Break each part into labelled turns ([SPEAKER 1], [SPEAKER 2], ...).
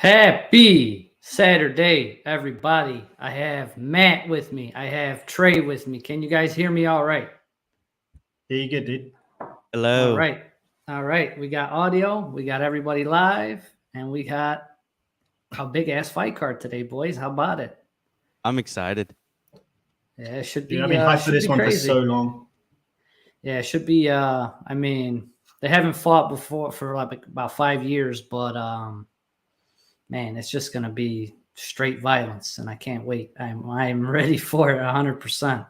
[SPEAKER 1] Happy Saturday, everybody. I have Matt with me. I have Trey with me. Can you guys hear me all right?
[SPEAKER 2] Yeah, you good, dude.
[SPEAKER 3] Hello.
[SPEAKER 1] All right. We got audio. We got everybody live. And we got a big-ass fight card today, boys. How about it?
[SPEAKER 3] I'm excited.
[SPEAKER 1] Yeah, it should be
[SPEAKER 2] Dude, I've been hyped for this one
[SPEAKER 1] crazy.
[SPEAKER 2] for so long.
[SPEAKER 1] Yeah, it should be. They haven't fought before for like about 5 years, but man, it's just gonna be straight violence, and I can't wait. I'm ready for it 100%.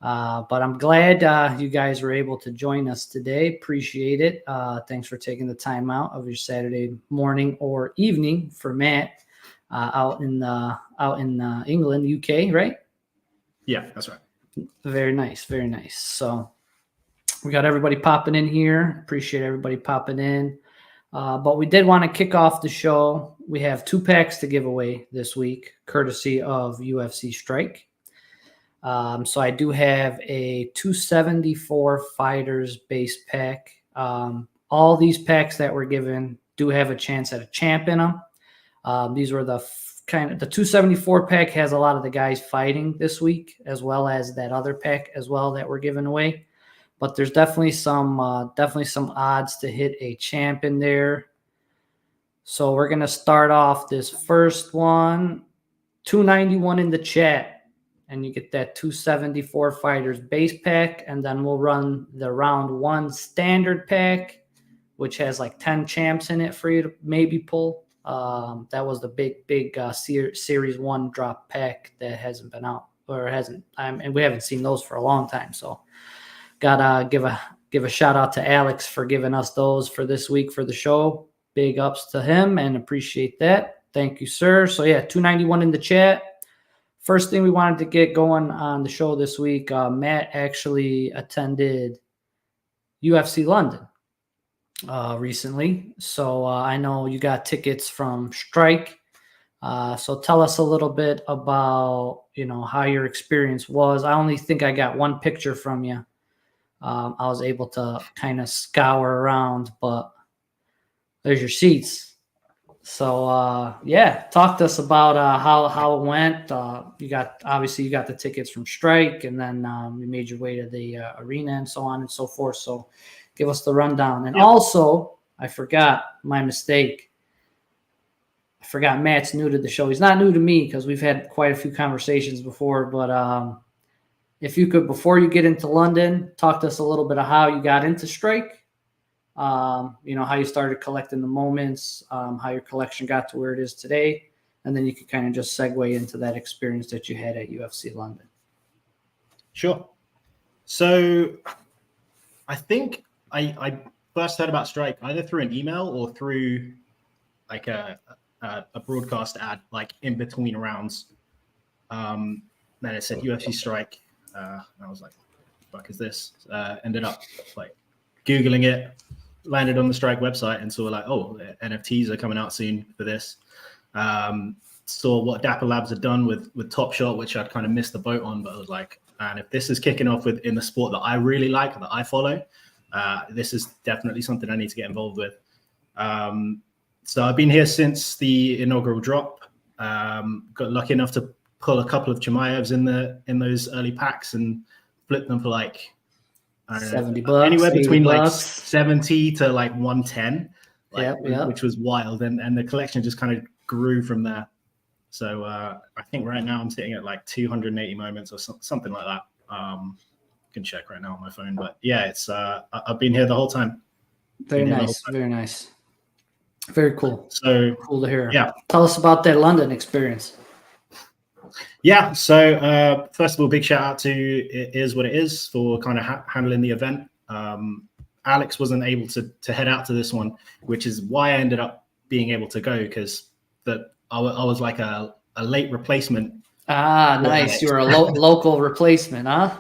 [SPEAKER 1] But I'm glad you guys were able to join us today. Appreciate it. Thanks for taking the time out of your Saturday morning or evening for Matt out in England, UK, right?
[SPEAKER 2] Yeah, that's right.
[SPEAKER 1] Very nice, very nice. So we got everybody popping in here. Appreciate everybody popping in. But we did want to kick off the show. We have 2 packs to give away this week, courtesy of UFC Strike. So I do have a 274 Fighters base pack. All these packs that were given do have a chance at a champ in them. These were the 274 pack has a lot of the guys fighting this week, as well as that other pack as well that we're giving away. But there's definitely some odds to hit a champ in there. So we're gonna start off this first one, 291 in the chat, and you get that 274 Fighters base pack, and then we'll run the round 1 standard pack, which has like 10 champs in it for you to maybe pull. That was the big series 1 drop pack that hasn't been out and we haven't seen those for a long time. So gotta give a shout out to Alex for giving us those for this week for the show. Big ups to him and appreciate that. Thank you, sir. So yeah, 291 in the chat. First thing we wanted to get going on the show this week, Matt actually attended UFC London recently. So I know you got tickets from Strike. So tell us a little bit about, how your experience was. I only think I got one picture from you. I was able to kind of scour around, but there's your seats. So talk to us about how it went. You got the tickets from Strike, and then you made your way to the arena and so on and so forth. So give us the rundown. And also, I forgot, my mistake. I forgot Matt's new to the show. He's not new to me because we've had quite a few conversations before, but if you could, before you get into London, talk to us a little bit of how you got into Strike, how you started collecting the moments, how your collection got to where it is today, and then you could kind of just segue into that experience that you had at UFC London.
[SPEAKER 2] Sure. So I think I first heard about Strike either through an email or through like a broadcast ad, like in between rounds. Then it said UFC Strike. And I was like, what the fuck is this? Ended up like Googling it, landed on the Strike website and saw like, oh, NFTs are coming out soon for this. Saw what Dapper Labs had done with Top Shot, which I'd kind of missed the boat on, but I was like, man, if this is kicking off in the sport that I really like, that I follow, this is definitely something I need to get involved with. So I've been here since the inaugural drop. Got lucky enough to pull a couple of Chimaevs in those early packs and flip them for like, I don't know,
[SPEAKER 1] $70,
[SPEAKER 2] anywhere between like
[SPEAKER 1] $80.
[SPEAKER 2] 70 to like 110,
[SPEAKER 1] Which
[SPEAKER 2] was wild. And the collection just kind of grew from there. So I think right now I'm sitting at like 280 moments or something like that. Can check right now on my phone, but yeah, it's I've been here the whole time.
[SPEAKER 1] Very nice. Very cool.
[SPEAKER 2] So
[SPEAKER 1] cool to hear.
[SPEAKER 2] Yeah.
[SPEAKER 1] Tell us about that London experience.
[SPEAKER 2] Yeah. So first of all, big shout out to It Is What It Is for kind of handling the event. Alex wasn't able to head out to this one, which is why I ended up being able to go, because I was like a late replacement.
[SPEAKER 1] Nice. You were a local replacement, huh?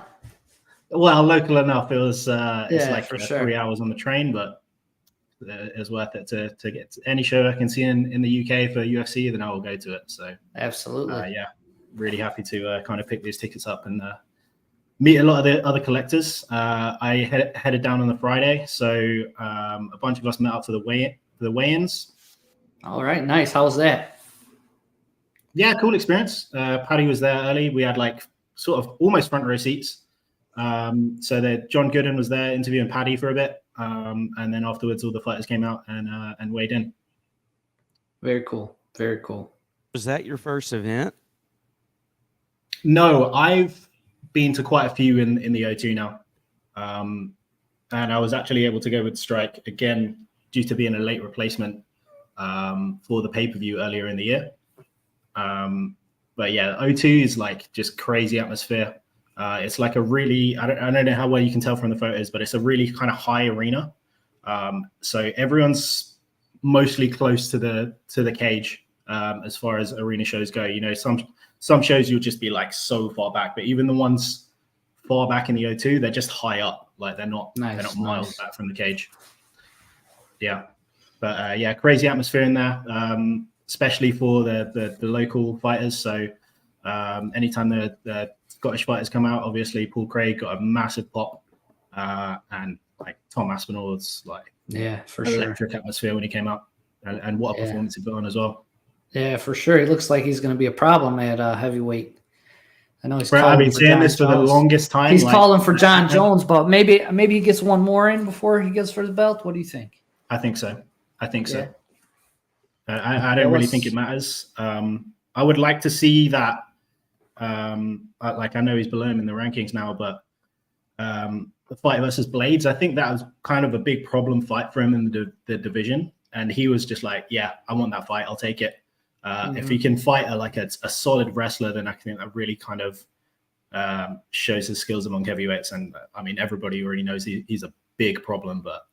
[SPEAKER 2] Well, local enough. It was it's like
[SPEAKER 1] for sure.
[SPEAKER 2] 3 hours on the train, but it's worth it to get to any show I can see in the UK for UFC, then I will go to it. So
[SPEAKER 1] absolutely.
[SPEAKER 2] Really happy to kind of pick these tickets up and meet a lot of the other collectors. I headed down on the Friday, so a bunch of us met up for the weigh-ins.
[SPEAKER 1] All right, nice. How was that?
[SPEAKER 2] Yeah, cool experience. Paddy was there early. We had like sort of almost front row seats. So that John Gooden was there interviewing Paddy for a bit, and then afterwards all the fighters came out and weighed in.
[SPEAKER 1] Very cool. Very cool.
[SPEAKER 3] Was that your first event?
[SPEAKER 2] No, I've been to quite a few in the O2 now, and I was actually able to go with Strike again due to being a late replacement for the pay-per-view earlier in the year. But yeah, O2 is like just crazy atmosphere. It's like a really, I don't know how well you can tell from the photos, but it's a really kind of high arena. So everyone's mostly close to the cage as far as arena shows go. You know, some shows you'll just be like so far back, but even the ones far back in the O2, they're just high up. Like they're not miles back from the cage. Yeah. But yeah, crazy atmosphere in there, especially for the local fighters. So anytime the Scottish fighters come out, obviously Paul Craig got a massive pop, and like Tom Aspinall's like
[SPEAKER 1] for
[SPEAKER 2] electric atmosphere when he came out, and what a performance he put on as well.
[SPEAKER 1] Yeah, for sure. He looks like he's going to be a problem at heavyweight. I know he's
[SPEAKER 2] I've been saying this for the longest time.
[SPEAKER 1] He's calling for John Jones, but maybe he gets one more in before he gets for the belt. What do you think?
[SPEAKER 2] I think so. I don't really think it matters. I would like to see that. Like I know he's below him in the rankings now, but the fight versus Blades, I think that was kind of a big problem fight for him in the division. And he was just like, yeah, I want that fight. I'll take it. If he can fight a solid wrestler, then I think that really kind of shows his skills among heavyweights. And I mean, everybody already knows he's a big problem, but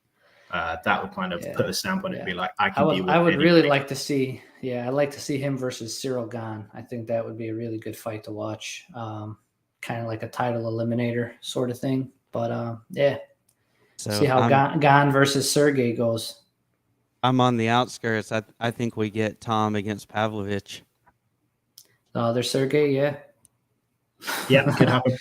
[SPEAKER 2] that would kind of put a stamp on it and be like, I would
[SPEAKER 1] really like to see, I'd like to see him versus Cyril Gane. I think that would be a really good fight to watch. Kind of like a title eliminator sort of thing. But so see how Gane versus Sergey goes.
[SPEAKER 3] I'm on the outskirts. I think we get Tom against Pavlovich.
[SPEAKER 1] There's Sergey,
[SPEAKER 2] yeah, could happen.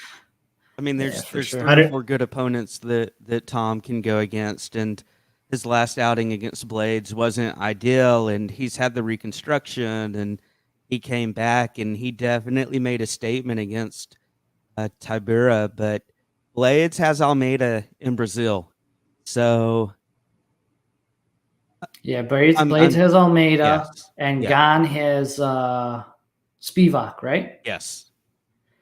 [SPEAKER 3] I mean, there's 3 or 4 good opponents that Tom can go against, and his last outing against Blades wasn't ideal, and he's had the reconstruction, and he came back, and he definitely made a statement against Topuria, but Blades has Almeida in Brazil, so...
[SPEAKER 1] Yeah, Blades has Almeida, and Gane has Spivak, right?
[SPEAKER 3] Yes.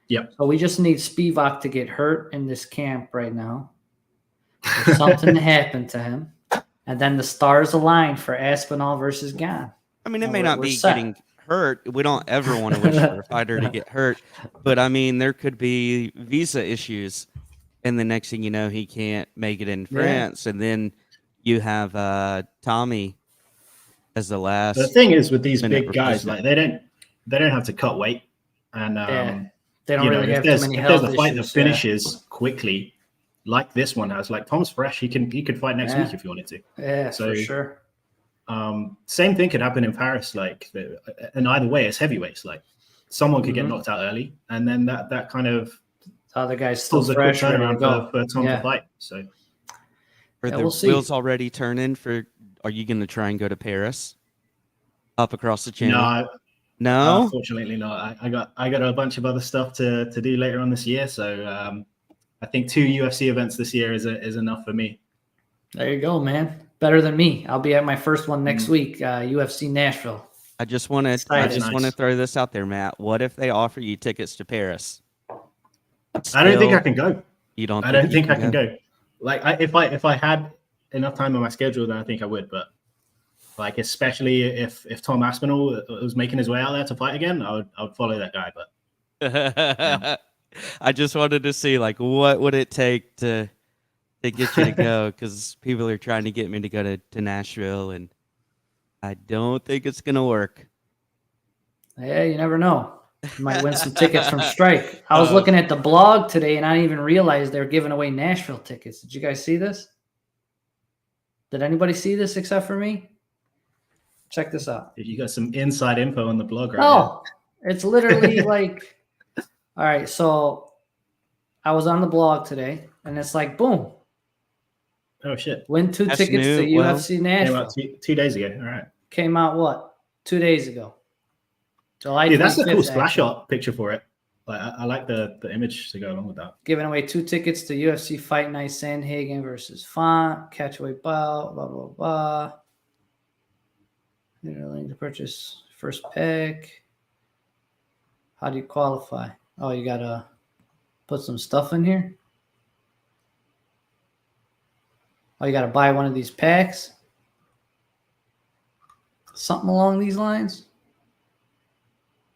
[SPEAKER 2] Yep.
[SPEAKER 1] So we just need Spivak to get hurt in this camp right now. There's something to happen to him. And then the stars align for Aspinall versus Gane.
[SPEAKER 3] I mean, it may not be getting hurt. We don't ever want to wish for a fighter to get hurt. But, I mean, there could be visa issues. And the next thing you know, he can't make it in France. And then you have Tommy as the last.
[SPEAKER 2] The thing is with these big guys, like they don't have to cut weight. And
[SPEAKER 1] they don't really have too many health issues. If there's a fight that
[SPEAKER 2] finishes quickly, like this one has, like Tom's fresh, he could fight next week if he wanted to.
[SPEAKER 1] Yeah, so, for sure.
[SPEAKER 2] Same thing could happen in Paris, and either way, it's heavyweights. Like someone could get knocked out early, and then that kind of
[SPEAKER 1] the other guy's still fresh
[SPEAKER 2] turnaround for Tom to fight. So,
[SPEAKER 3] are the wheels already turning for? Are you going to try and go to Paris? Up across the channel? No,
[SPEAKER 2] unfortunately not. I got a bunch of other stuff to do later on this year, so I think 2 UFC events this year is enough for me.
[SPEAKER 1] There you go, man. Better than me. I'll be at my first one next week, UFC Nashville.
[SPEAKER 3] I just want to throw this out there, Matt. What if they offer you tickets to Paris?
[SPEAKER 2] I don't think I can go.
[SPEAKER 3] You don't?
[SPEAKER 2] I don't think I can go. Like if I had enough time on my schedule, then I think I would. But like especially if Tom Aspinall was making his way out there to fight again, I would follow that guy. But
[SPEAKER 3] I just wanted to see like what would it take to get you to go, because people are trying to get me to go to Nashville, and I don't think it's gonna work.
[SPEAKER 1] Yeah, you never know. You might win some tickets from Strike. I was looking at the blog today, and I didn't even realize they were giving away Nashville tickets. Did you guys see this? Did anybody see this except for me? Check this out.
[SPEAKER 2] You got some inside info on the blog right
[SPEAKER 1] now. It's literally like, all right, so I was on the blog today, and it's like, boom.
[SPEAKER 2] Oh, shit.
[SPEAKER 1] Win 2 tickets to UFC Nashville.
[SPEAKER 2] Came out 2 days ago. All right.
[SPEAKER 1] came out, what, 2 days ago? July 25th.
[SPEAKER 2] Yeah, that's a cool splash
[SPEAKER 1] actually.
[SPEAKER 2] art picture for it. Like, I like the image to go along with that.
[SPEAKER 1] Giving away 2 tickets to UFC Fight Night Sandhagen versus Font, catchweight bout, blah, blah, blah. You're link to purchase first pack. How do you qualify? Oh, you got to put some stuff in here? Oh, you got to buy one of these packs? Something along these lines?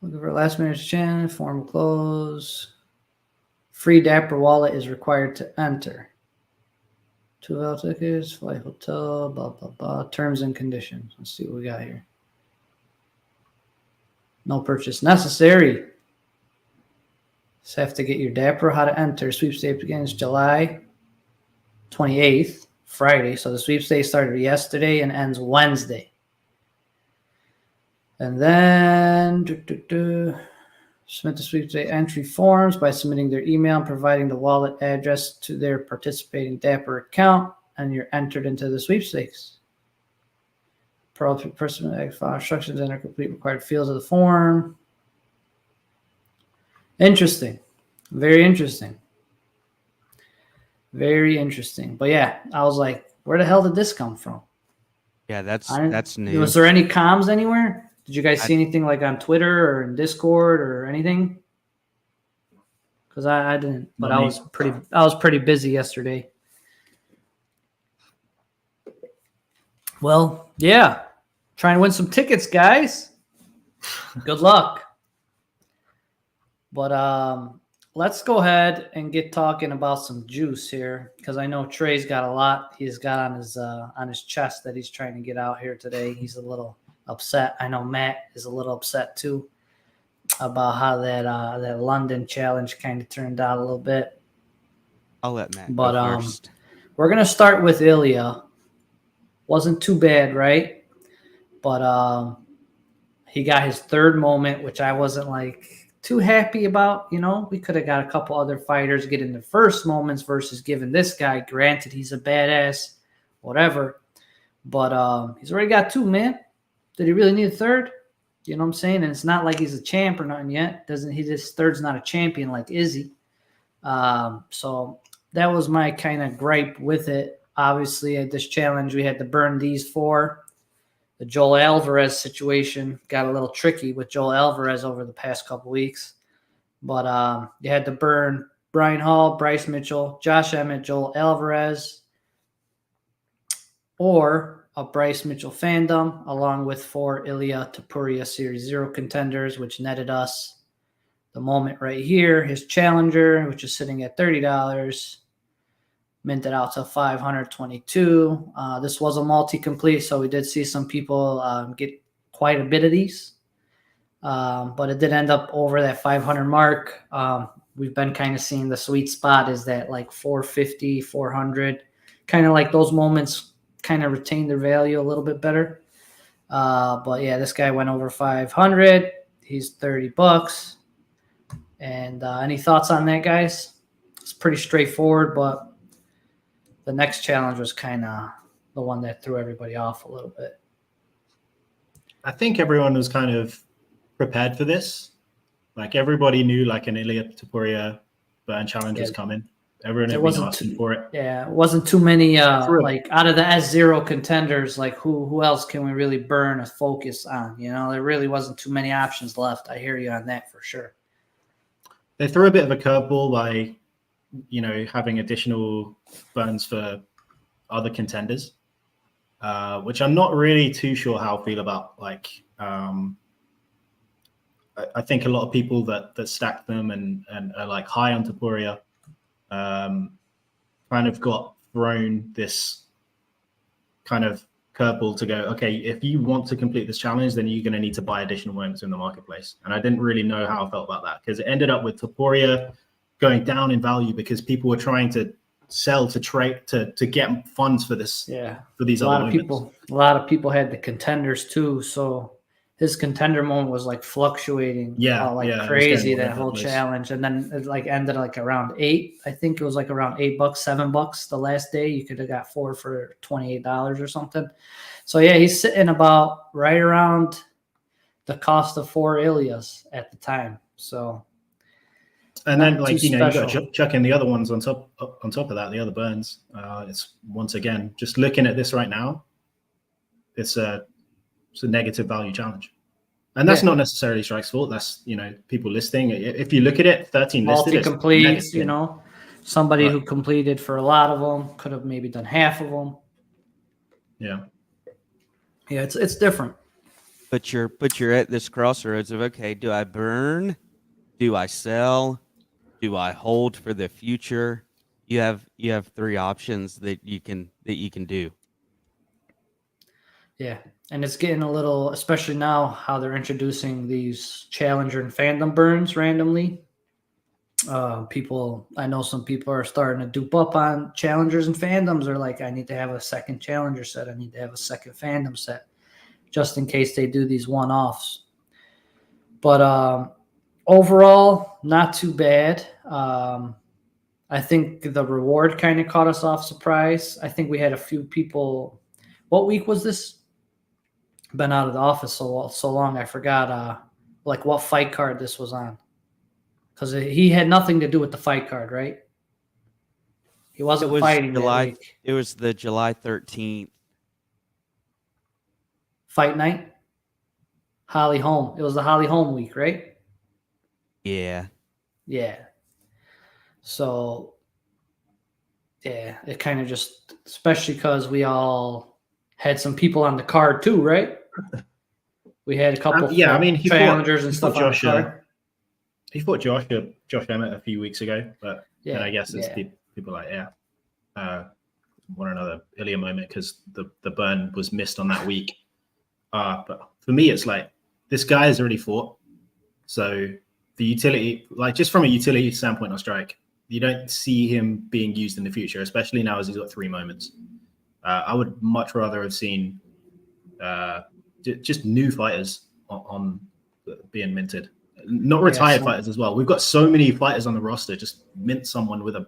[SPEAKER 1] Looking for last minute chance, form close. Free Dapper wallet is required to enter. 2 hotel tickets, flight hotel, blah, blah, blah. Terms and conditions. Let's see what we got here. No purchase necessary. Just have to get your Dapper. How to enter. Sweepstakes begins July 28th, Friday. So the sweepstakes started yesterday and ends Wednesday. And then submit the sweepstakes entry forms by submitting their email and providing the wallet address to their participating Dapper account, and you're entered into the sweepstakes. Personal instructions and complete required fields of the form. Interesting. Very interesting. Very interesting. But yeah, I was like, where the hell did this come from?
[SPEAKER 3] Yeah, that's new.
[SPEAKER 1] Was there any comms anywhere? Did you guys see anything like on Twitter or in Discord or anything? Because I didn't, but I was pretty busy yesterday. Well, yeah. Trying to win some tickets, guys. Good luck. But let's go ahead and get talking about some juice here, because I know Trey's got a lot he's got on his chest that he's trying to get out here today. He's a little upset. I know Matt is a little upset too about how that London challenge kind of turned out a little bit.
[SPEAKER 3] I'll let Matt
[SPEAKER 1] go
[SPEAKER 3] first.
[SPEAKER 1] We're gonna start with Ilia. Wasn't too bad, right? But he got his third moment, which I wasn't like too happy about. You know, we could have got a couple other fighters getting the first moments versus giving this guy. Granted, he's a badass, whatever. But he's already got 2, man. Did he really need a third? You know what I'm saying? And it's not like he's a champ or nothing yet. This third's not a champion like Izzy. So that was my kind of gripe with it. Obviously, at this challenge, we had to burn these 4. The Joel Alvarez situation got a little tricky with Joel Alvarez over the past couple weeks. But you had to burn Brian Hall, Bryce Mitchell, Josh Emmett, Joel Alvarez, or a Bryce Mitchell fandom, along with 4 Ilia Topuria Series 0 contenders, which netted us the moment right here. His challenger, which is sitting at $30, minted out to 522. This was a multi-complete, so we did see some people get quite a bit of these. But it did end up over that 500 mark. We've been kind of seeing the sweet spot is that like 450, 400, kind of like those moments kind of retain their value a little bit better. But yeah, this guy went over 500. He's $30. And any thoughts on that, guys? It's pretty straightforward, but the next challenge was kind of the one that threw everybody off a little bit.
[SPEAKER 2] I think everyone was kind of prepared for this. Like everybody knew like an Ilia Topuria burn challenge was coming. Everyone had been asking for it.
[SPEAKER 1] Yeah, it wasn't too many like out of the S0 contenders, like who else can we really burn a focus on? You know, there really wasn't too many options left. I hear you on that for sure.
[SPEAKER 2] They threw a bit of a curveball by, you know, having additional burns for other contenders, which I'm not really too sure how I feel about. Like, I think a lot of people that stack them and are like high on Topuria kind of got thrown this kind of curveball to go, okay, if you want to complete this challenge, then you're going to need to buy additional moments in the marketplace. And I didn't really know how I felt about that, because it ended up with Topuria going down in value because people were trying to sell to trade to get funds for this.
[SPEAKER 1] Yeah,
[SPEAKER 2] for these
[SPEAKER 1] a lot of people had the contenders too, so his contender moment was like fluctuating, crazy that whole challenge, and then it like ended like around $8. I think it was like around $8, $7 the last day. You could have got 4 for $28 or something. So yeah, he's sitting about right around the cost of 4 Ilias at the time. So,
[SPEAKER 2] and then like you got to chuck in the other ones on top of that, the other burns. It's once again just looking at this right now. It's a negative value challenge. And that's not necessarily Strike's fault. That's, people listing. If you look at it, 13 listed.
[SPEAKER 1] Multi-completes, somebody who completed for a lot of them could have maybe done half of them.
[SPEAKER 2] Yeah.
[SPEAKER 1] Yeah, it's different.
[SPEAKER 3] But you're at this crossroads of, okay, do I burn? Do I sell? Do I hold for the future? You have 3 options that you can do. Yeah.
[SPEAKER 1] And it's getting a little, especially now how they're introducing these challenger and fandom burns randomly. I know some people are starting to dupe up on challengers and fandoms. They're like, I need to have a second challenger set. I need to have a second fandom set just in case they do these one-offs. But overall, not too bad. I think the reward kind of caught us off surprise. I think we had a few people. What week was this? Been out of the office so long, I forgot like what fight card this was on, because he had nothing to do with the fight card, right? He wasn't fighting that week.
[SPEAKER 3] It was the July 13th
[SPEAKER 1] fight night. Holly Holm. It was the Holly Holm week, right?
[SPEAKER 3] Yeah.
[SPEAKER 1] So yeah, it kind of just, especially because we all had some people on the card too, right? We had a couple challengers and stuff on the card.
[SPEAKER 2] He fought Josh Emmett a few weeks ago, but I guess it's people like, want another Ilia moment because the burn was missed on that week. But for me, it's like, this guy has already fought. So the utility, like just from a utility standpoint on Strike, you don't see him being used in the future, especially now as he's got 3 moments. I would much rather have seen just new fighters on being minted, not retired fighters as well. We've got so many fighters on the roster. Just mint someone with a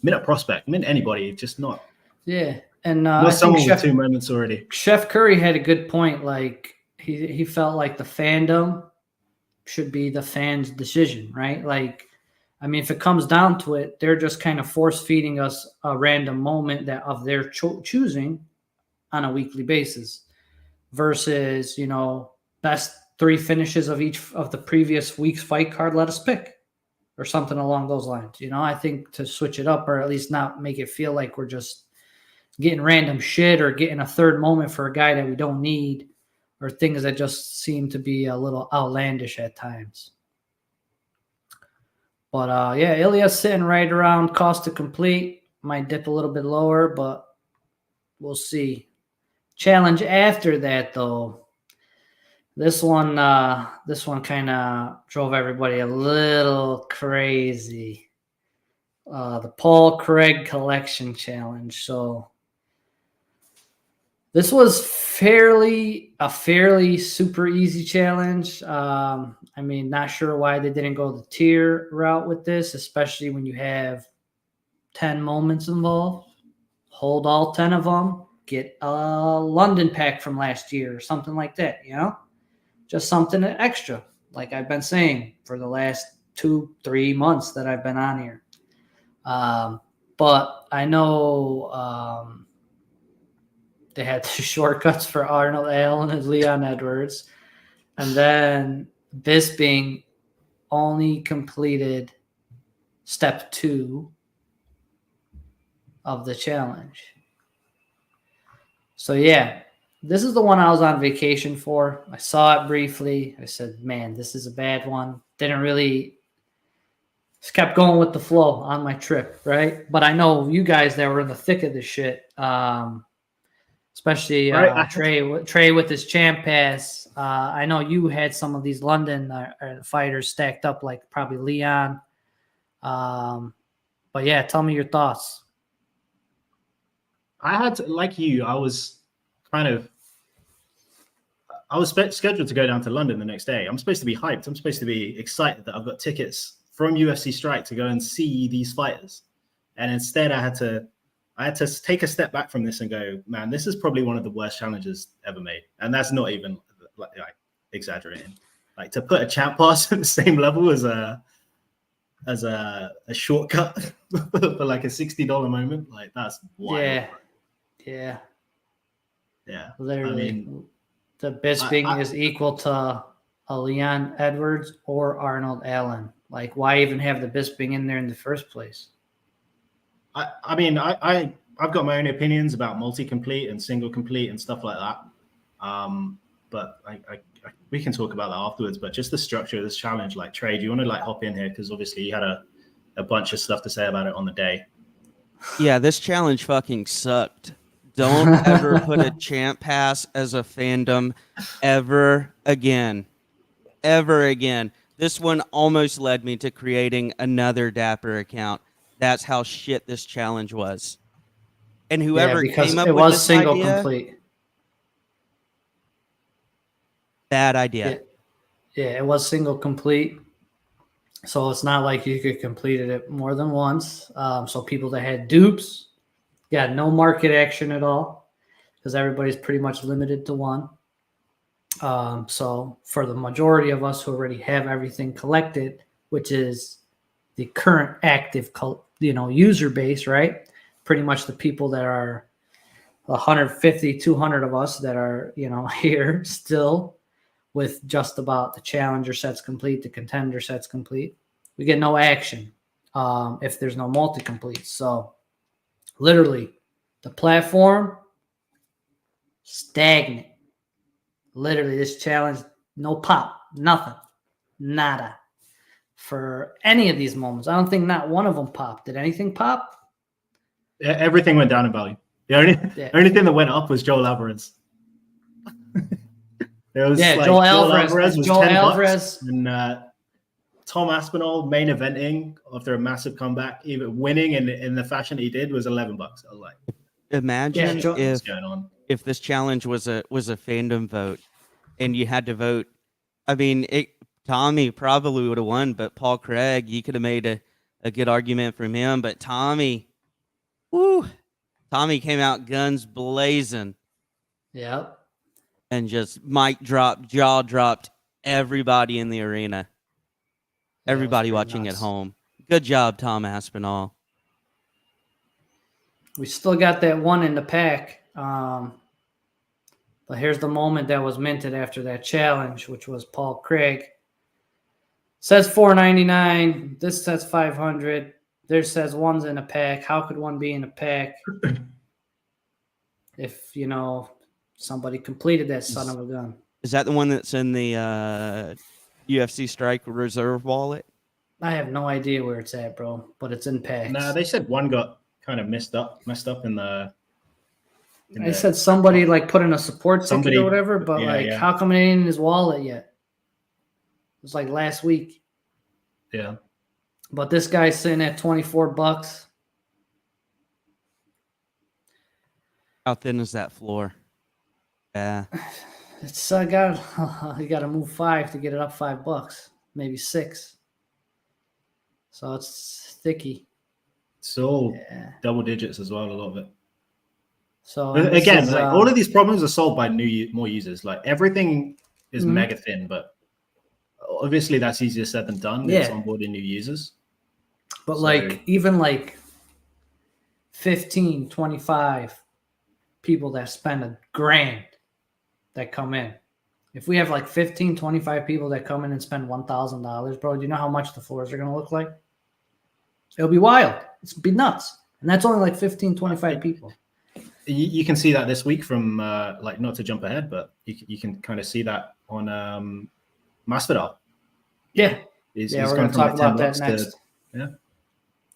[SPEAKER 2] mint a prospect, mint anybody, just not.
[SPEAKER 1] Yeah, and
[SPEAKER 2] not someone with 2 moments already.
[SPEAKER 1] Chef Curry had a good point. Like he felt like the fandom should be the fans' decision, right? Like, I mean, if it comes down to it, they're just kind of force feeding us a random moment that of their choosing on a weekly basis versus, best 3 finishes of each of the previous week's fight card. Let us pick or something along those lines. I think to switch it up, or at least not make it feel like we're just getting random shit or getting a third moment for a guy that we don't need, or things that just seem to be a little outlandish at times. But Ilia's sitting right around cost to complete. Might dip a little bit lower, but we'll see. Challenge after that, though. This one kind of drove everybody a little crazy. The Paul Craig Collection Challenge. So this was a fairly super easy challenge. I mean, not sure why they didn't go the tier route with this, especially when you have 10 moments involved. Hold all 10 of them. Get a London pack from last year or something like that, Just something extra, like I've been saying for the last 2-3 months that I've been on here. But I know they had the shortcuts for Arnold Allen and Leon Edwards. And then this being only completed step 2 of the challenge. So yeah, this is the one I was on vacation for. I saw it briefly. I said, man, this is a bad one. Just kept going with the flow on my trip, right? But I know you guys that were in the thick of this shit, especially Trey with his champ pass. I know you had some of these London fighters stacked up, like probably Leon. But yeah, tell me your thoughts.
[SPEAKER 2] I had to, like you, I was kind of, I was scheduled to go down to London the next day. I'm supposed to be hyped. I'm supposed to be excited that I've got tickets from UFC Strike to go and see these fighters. And instead, I had to take a step back from this and go, man, this is probably one of the worst challenges ever made. And that's not even like exaggerating. Like to put a champ pass at the same level as a shortcut for like a $60 moment, like that's wild.
[SPEAKER 1] Yeah.
[SPEAKER 2] Literally.
[SPEAKER 1] I mean, the Bisping is equal to a Leon Edwards or Arnold Allen. Like, why even have the Bisping in there in the first place?
[SPEAKER 2] I mean, I've got my own opinions about multi-complete and single complete and stuff like that. But we can talk about that afterwards. But just the structure of this challenge, like Trey, do you want to like hop in here? Because obviously you had a bunch of stuff to say about it on the day.
[SPEAKER 3] Yeah, this challenge fucking sucked. Don't ever put a champ pass as a fandom ever again. Ever again. This one almost led me to creating another Dapper account. That's how shit this challenge was. And whoever came up with this
[SPEAKER 1] single
[SPEAKER 3] idea,
[SPEAKER 1] complete.
[SPEAKER 3] Bad idea.
[SPEAKER 1] It was single complete. So it's not like you could complete it more than once. So people that had dupes got no market action at all because everybody's pretty much limited to one. So for the majority of us who already have everything collected, which is the current active, user base, right? Pretty much the people that are 150, 200 of us that are, here still with just about the challenger sets complete, the contender sets complete. We get no action if there's no multi-complete. So literally the platform, stagnant. Literally this challenge, no pop, nothing, nada for any of these moments. I don't think not one of them popped. Did anything pop?
[SPEAKER 2] Everything went down in value. The only thing that went up was Joel Alvarez.
[SPEAKER 1] Joel Alvarez
[SPEAKER 2] was
[SPEAKER 1] Joel
[SPEAKER 2] $10
[SPEAKER 1] Alvarez
[SPEAKER 2] and Tom Aspinall main eventing after a massive comeback, even winning in the fashion he did, was $11. I was like,
[SPEAKER 3] imagine
[SPEAKER 2] what's going on?
[SPEAKER 3] If this challenge was a fandom vote and you had to vote. I mean, Tommy probably would have won, but Paul Craig, you could have made a good argument from him. But Tommy came out guns blazing.
[SPEAKER 1] Yep.
[SPEAKER 3] And just mic dropped, jaw dropped everybody in the arena. Everybody watching at home. Good job, Tom Aspinall.
[SPEAKER 1] We still got that one in the pack. But here's the moment that was minted after that challenge, which was Paul Craig. Says $4.99. This says $500. There says one's in a pack. How could one be in a pack if, somebody completed that son of a gun?
[SPEAKER 3] Is that the one that's in the UFC Strike Reserve wallet?
[SPEAKER 1] I have no idea where it's at, bro, but it's in packs.
[SPEAKER 2] Nah, they said one got kind of messed up in the.
[SPEAKER 1] They said somebody like put in a support ticket or whatever, but how come it ain't in his wallet yet? It was like last week.
[SPEAKER 2] Yeah.
[SPEAKER 1] But this guy's sitting at $24.
[SPEAKER 3] How thin is that floor? Yeah.
[SPEAKER 1] It's you got to move 5 to get it up $5, maybe 6. So it's thicky.
[SPEAKER 2] So double digits as well, a lot of it.
[SPEAKER 1] So
[SPEAKER 2] again, all of these problems are solved by more users. Like everything is mega thin, but obviously that's easier said than done.
[SPEAKER 1] Yeah.
[SPEAKER 2] It's onboarding new users.
[SPEAKER 1] But even 15, 25 people that spend $1,000 that come in. If we have 15, 25 people that come in and spend $1,000, bro, do you know how much the floors are going to look like? It'll be wild. It's be nuts. And that's only 15, 25 people.
[SPEAKER 2] You can see that this week from not to jump ahead, but you can kind of see that on MattFTW.
[SPEAKER 1] Yeah.
[SPEAKER 2] He's
[SPEAKER 1] we're going to talk about that next.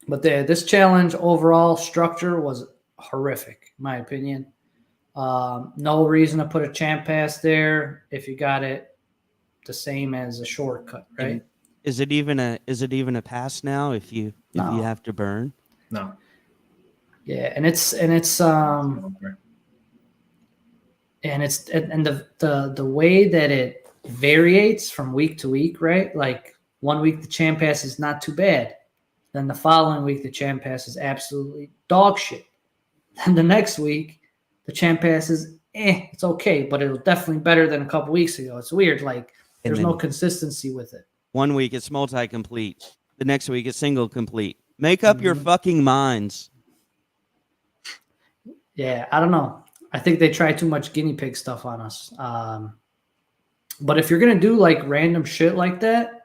[SPEAKER 1] But this challenge overall structure was horrific, in my opinion. No reason to put a champ pass there if you got it the same as a shortcut, right?
[SPEAKER 3] And is it even a pass now if you have to burn?
[SPEAKER 2] No.
[SPEAKER 1] Yeah, and it's and the way that it varies from week to week, right? Like 1 week the Champ Pass is not too bad, then the following week the Champ Pass is absolutely dog shit. Then the next week the Champ Pass is it's okay, but it was definitely better than a couple weeks ago. It's weird, like there's no consistency with it.
[SPEAKER 3] 1 week it's multi-complete, the next week it's single complete. Make up your fucking minds.
[SPEAKER 1] Yeah, I don't know. I think they try too much guinea pig stuff on us. But if you're gonna do like random shit like that,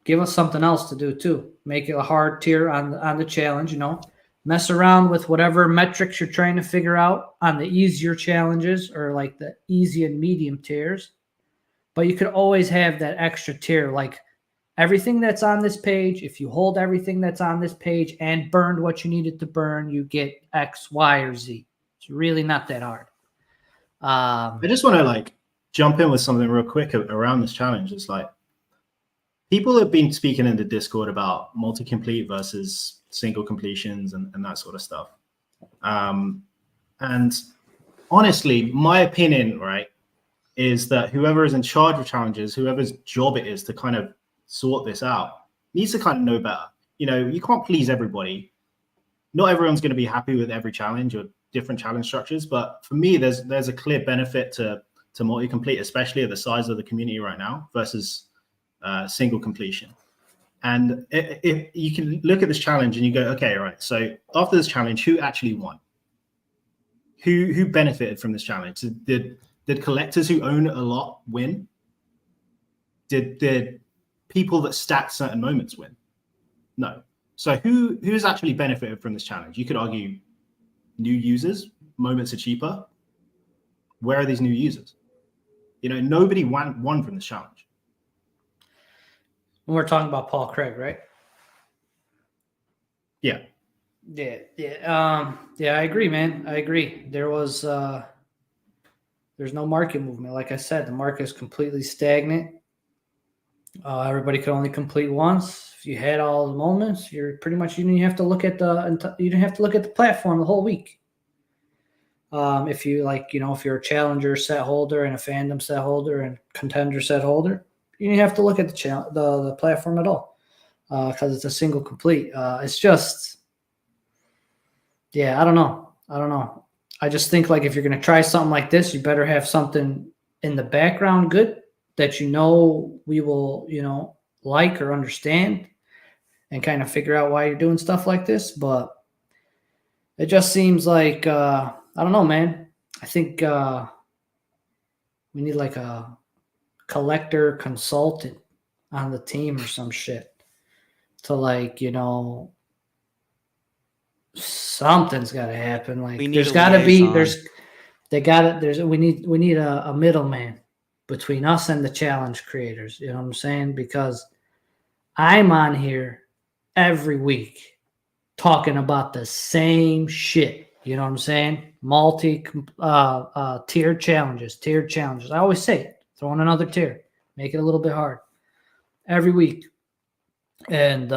[SPEAKER 1] give us something else to do too. Make it a hard tier on the challenge. You know, mess around with whatever metrics you're trying to figure out on the easier challenges or like the easy and medium tiers. But you could always have that extra tier, like everything that's on this page. If you hold everything that's on this page and burned what you needed to burn, you get X, Y, or Z. It's really not that hard.
[SPEAKER 2] I just want to like jump in with something real quick around this challenge. It's like people have been speaking in the Discord about multi-complete versus single completions and that sort of stuff. And honestly, my opinion, right, is that whoever is in charge of challenges, whoever's job it is to kind of sort this out, needs to kind of know better. You know, you can't please everybody. Not everyone's going to be happy with every challenge or different challenge structures. But for me, there's a clear benefit to multi-complete, especially at the size of the community right now versus single completion. And if you can look at this challenge and you go, okay, all right, so after this challenge, who actually won? Who benefited from this challenge? Did collectors who own a lot win? Did people that stacked certain moments win? No. So who's actually benefited from this challenge? You could argue new users, moments are cheaper. Where are these new users? You know, nobody won from this challenge.
[SPEAKER 1] We're talking about Paul Craig, right?
[SPEAKER 2] Yeah.
[SPEAKER 1] Yeah, I agree, man. I agree. There's no market movement. Like I said, the market is completely stagnant. Everybody could only complete once. If you had all the moments, you're pretty much you didn't have to look at the platform the whole week. If you like, you know, if you're a challenger set holder and a fandom set holder and contender set holder, you didn't have to look at the platform at all because it's a single complete. It's just, yeah, I don't know. I just think like if you're gonna try something like this, you better have something in the background good that you know we will, you know, like or understand and kind of figure out why you're doing stuff like this. But it just seems like I don't know, man. I think we need like a collector consultant on the team or some shit to like, you know, something's got to happen. Like there's got to be we need a middleman between us and the challenge creators. You know what I'm saying? Because I'm on here every week talking about the same shit. You know what I'm saying? Tiered challenges. I always say it. Throw in another tier. Make it a little bit hard. Every week. And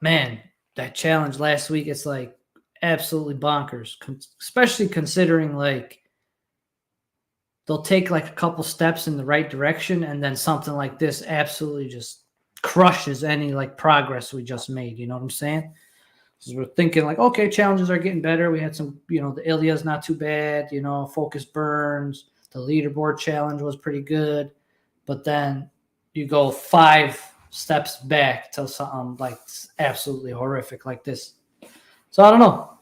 [SPEAKER 1] man, that challenge last week, it's like absolutely bonkers. Especially considering like they'll take like a couple steps in the right direction and then something like this absolutely just crushes any like progress we just made. You know what I'm saying? So we're thinking like, okay, challenges are getting better. We had some, you know, the Ilia's not too bad, you know, focus burns. The leaderboard challenge was pretty good. But then you go 5 steps back to something like absolutely horrific like this. So I don't know.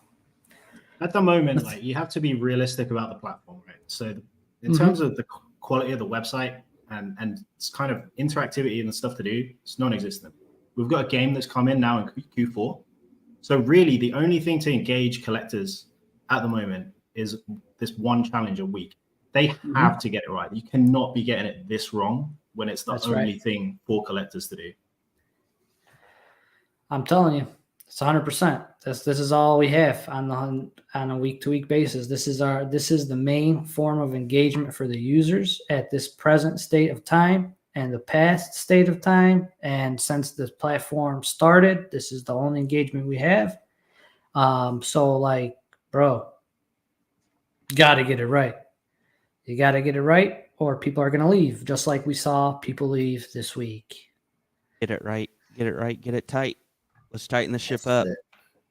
[SPEAKER 2] At the moment, like you have to be realistic about the platform, right? So in terms of the quality of the website and it's kind of interactivity and stuff to do, it's non-existent. We've got a game that's come in now in Q4. So really the only thing to engage collectors at the moment is this one challenge a week. They have to get it right. You cannot be getting it this wrong when it's the only thing for collectors to do.
[SPEAKER 1] I'm telling you, it's 100%. This is all we have on a week-to-week basis. This is the main form of engagement for the users at this present state of time and the past state of time. And since this platform started, this is the only engagement we have. So like, bro, Got to get it right. You got to get it right, or people are going to leave, just like we saw people leave this week.
[SPEAKER 3] Get it right. Get it right. Get it tight. Let's tighten the ship up.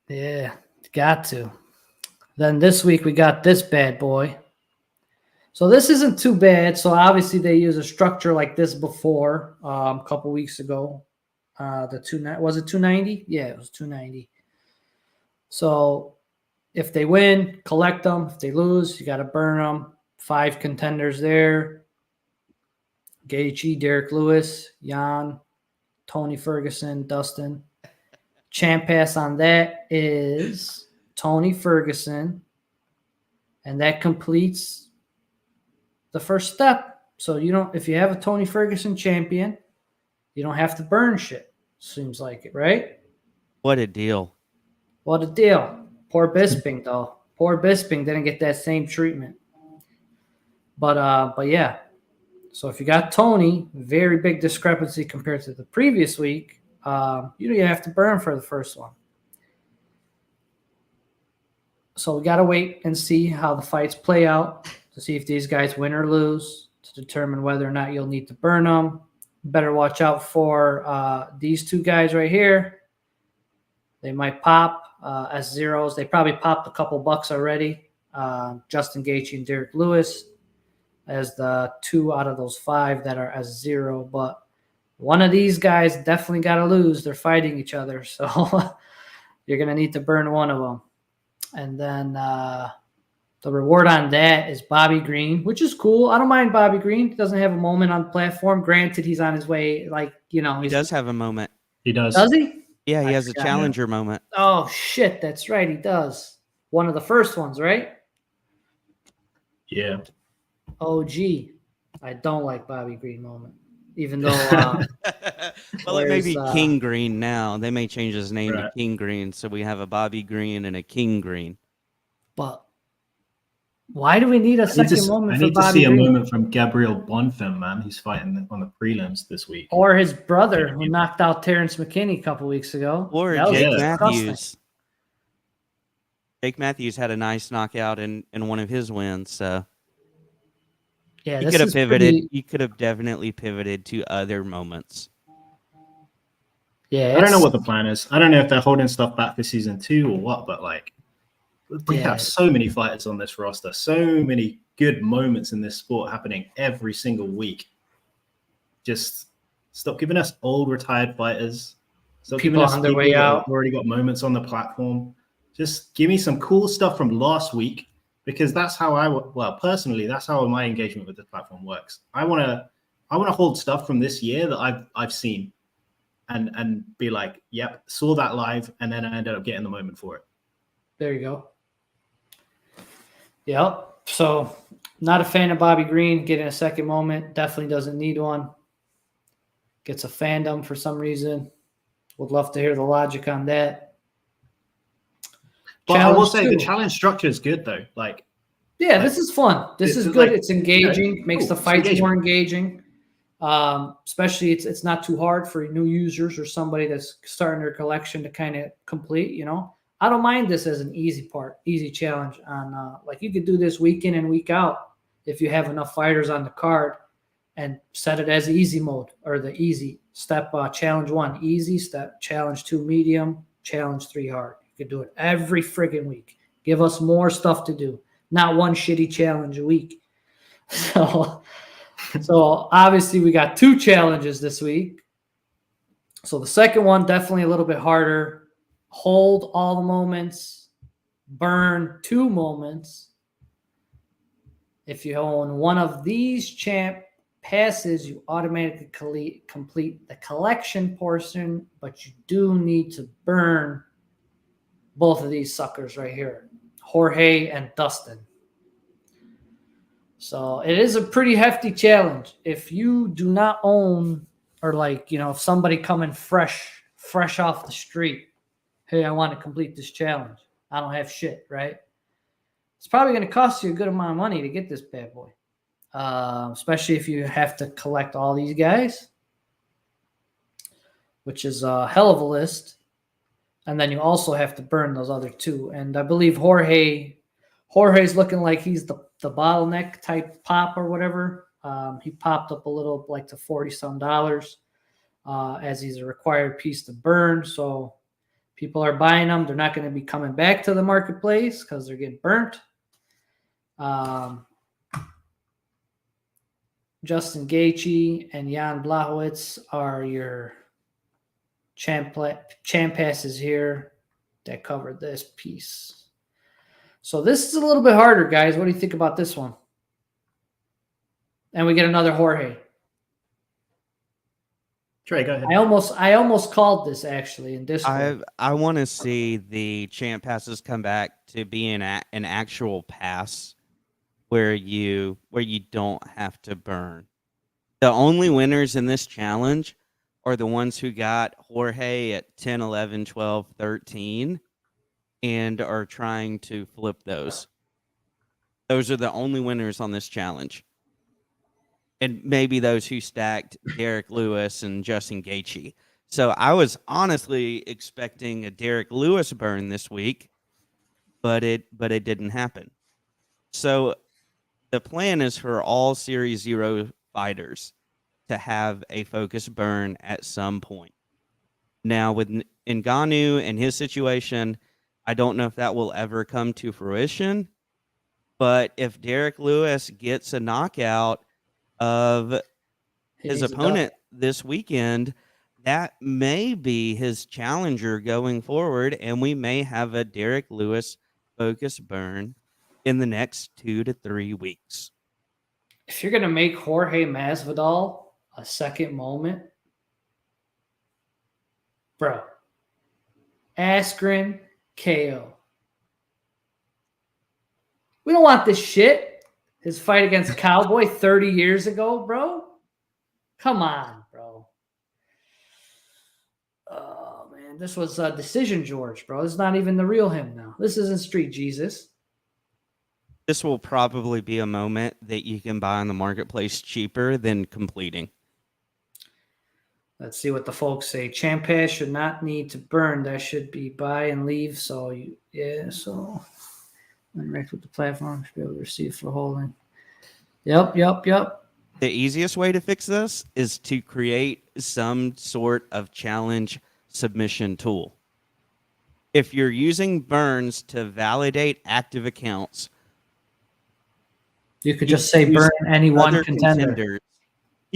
[SPEAKER 1] Yeah, got to. Then this week we got this bad boy. So this isn't too bad. So obviously they use a structure like this before a couple weeks ago. Was it 290? Yeah, it was 290. So if they win, collect them. If they lose, you got to burn them. 5 contenders there. Gaethje, Derek Lewis, Jan, Tony Ferguson, Dustin. Champ pass on that is Tony Ferguson. And that completes the first step. So if you have a Tony Ferguson champion, you don't have to burn shit. Seems like it, right?
[SPEAKER 3] What a deal.
[SPEAKER 1] What a deal. Poor Bisping, though. Poor Bisping didn't get that same treatment. But yeah. So if you got Tony, very big discrepancy compared to the previous week. You have to burn for the first one. So we got to wait and see how the fights play out to see if these guys win or lose to determine whether or not you'll need to burn them. Better watch out for these 2 guys right here. They might pop as zeros. They probably popped a couple bucks already. Justin Gaethje and Derek Lewis as the 2 out of those 5 that are as 0. But one of these guys definitely got to lose. They're fighting each other. So you're going to need to burn one of them. And then the reward on that is Bobby Green, which is cool. I don't mind Bobby Green. He doesn't have a moment on the platform. Granted, he's on his way. He
[SPEAKER 3] does have a moment.
[SPEAKER 2] He does.
[SPEAKER 1] Does he?
[SPEAKER 3] Yeah, he has a challenger moment.
[SPEAKER 1] Oh, shit. That's right. He does. One of the first ones, right?
[SPEAKER 2] Yeah.
[SPEAKER 1] Oh, gee. I don't like Bobby Green moment. Even though
[SPEAKER 3] well, it may be King Green now. They may change his name to King Green, so we have a Bobby Green and a King Green.
[SPEAKER 1] But why do we need a second moment for Bobby Green?
[SPEAKER 2] I need to see a moment from Gabriel Bonfim, man. He's fighting on the prelims this week.
[SPEAKER 1] Or his brother, who knocked out Terrence McKinney a couple weeks ago.
[SPEAKER 3] Or Jake Matthews. Jake Matthews had a nice knockout in one of his wins, so... Yeah, he could have pivoted. He could have definitely pivoted to other moments.
[SPEAKER 1] Yeah,
[SPEAKER 2] I don't know what the plan is. I don't know if they're holding stuff back for season 2 or what, but we have so many fighters on this roster, so many good moments in this sport happening every single week. Just stop giving us old retired fighters. Stop
[SPEAKER 1] people on their way out.
[SPEAKER 2] Already got moments on the platform. Just give me some cool stuff from last week. Because that's how personally, that's how my engagement with the platform works. I want to hold stuff from this year that I've seen, and be like, yep, saw that live, and then I ended up getting the moment for it.
[SPEAKER 1] There you go. Yep. So, not a fan of Bobby Green getting a second moment. Definitely doesn't need one. Gets a fandom for some reason. Would love to hear the logic on that.
[SPEAKER 2] But I will say the challenge structure is good though.
[SPEAKER 1] This is fun. This is good. It's engaging. Makes the fights more engaging. Especially it's not too hard for new users or somebody that's starting their collection to kind of complete. I don't mind this as an easy challenge. On you could do this week in and week out if you have enough fighters on the card, and set it as easy mode or the easy step. Challenge 1 easy, step challenge 2 medium, challenge 3 hard. Could do it every friggin' week. Give us more stuff to do, not one shitty challenge a week. So obviously we got 2 challenges this week. So the second one, definitely a little bit harder. Hold all the moments, burn 2 moments. If you own one of these champ passes, you automatically complete the collection portion, but you do need to burn both of these suckers right here, Jorge and Dustin. So it is a pretty hefty challenge. If you do not own, or if somebody coming fresh off the street, hey, I want to complete this challenge. I don't have shit, right? It's probably going to cost you a good amount of money to get this bad boy, especially if you have to collect all these guys, which is a hell of a list. And then you also have to burn those other 2. And I believe Jorge Jorge's looking like he's the bottleneck type pop or whatever. He popped up a little like to $40-some as he's a required piece to burn. So people are buying them. They're not going to be coming back to the marketplace because they're getting burnt. Justin Gaethje and Jan Blachowicz are your champ passes here that covered this piece. So this is a little bit harder, guys. What do you think about this one? And we get another Jorge.
[SPEAKER 2] Trey, go ahead.
[SPEAKER 1] I almost called this actually in Discord.
[SPEAKER 3] I want to see the champ passes come back to be an actual pass where you don't have to burn. The only winners in this challenge are the ones who got Jorge at 10, 11, 12, 13 and are trying to flip those. Those are the only winners on this challenge. And maybe those who stacked Derek Lewis and Justin Gaethje. So I was honestly expecting a Derek Lewis burn this week, but it didn't happen. So the plan is for all Series 0 fighters to have a focus burn at some point. Now, with Ngannou and his situation, I don't know if that will ever come to fruition, but if Derek Lewis gets a knockout of his opponent this weekend, that may be his challenger going forward, and we may have a Derek Lewis focus burn in the next 2 to 3 weeks.
[SPEAKER 1] If you're going to make Jorge Masvidal a second moment, bro, Askren KO. We don't want this shit. His fight against Cowboy 30 years ago, bro. Come on, bro. Oh, man. This was a Decision George, bro. This is not even the real him now. This isn't Street Jesus.
[SPEAKER 3] This will probably be a moment that you can buy on the marketplace cheaper than completing.
[SPEAKER 1] Let's see what the folks say. Champ pass should not need to burn. That should be buy and leave. So, so interact with the platform should be able to receive for holding. Yep.
[SPEAKER 3] The easiest way to fix this is to create some sort of challenge submission tool. If you're using burns to validate active accounts,
[SPEAKER 1] you could just say burn any one contender.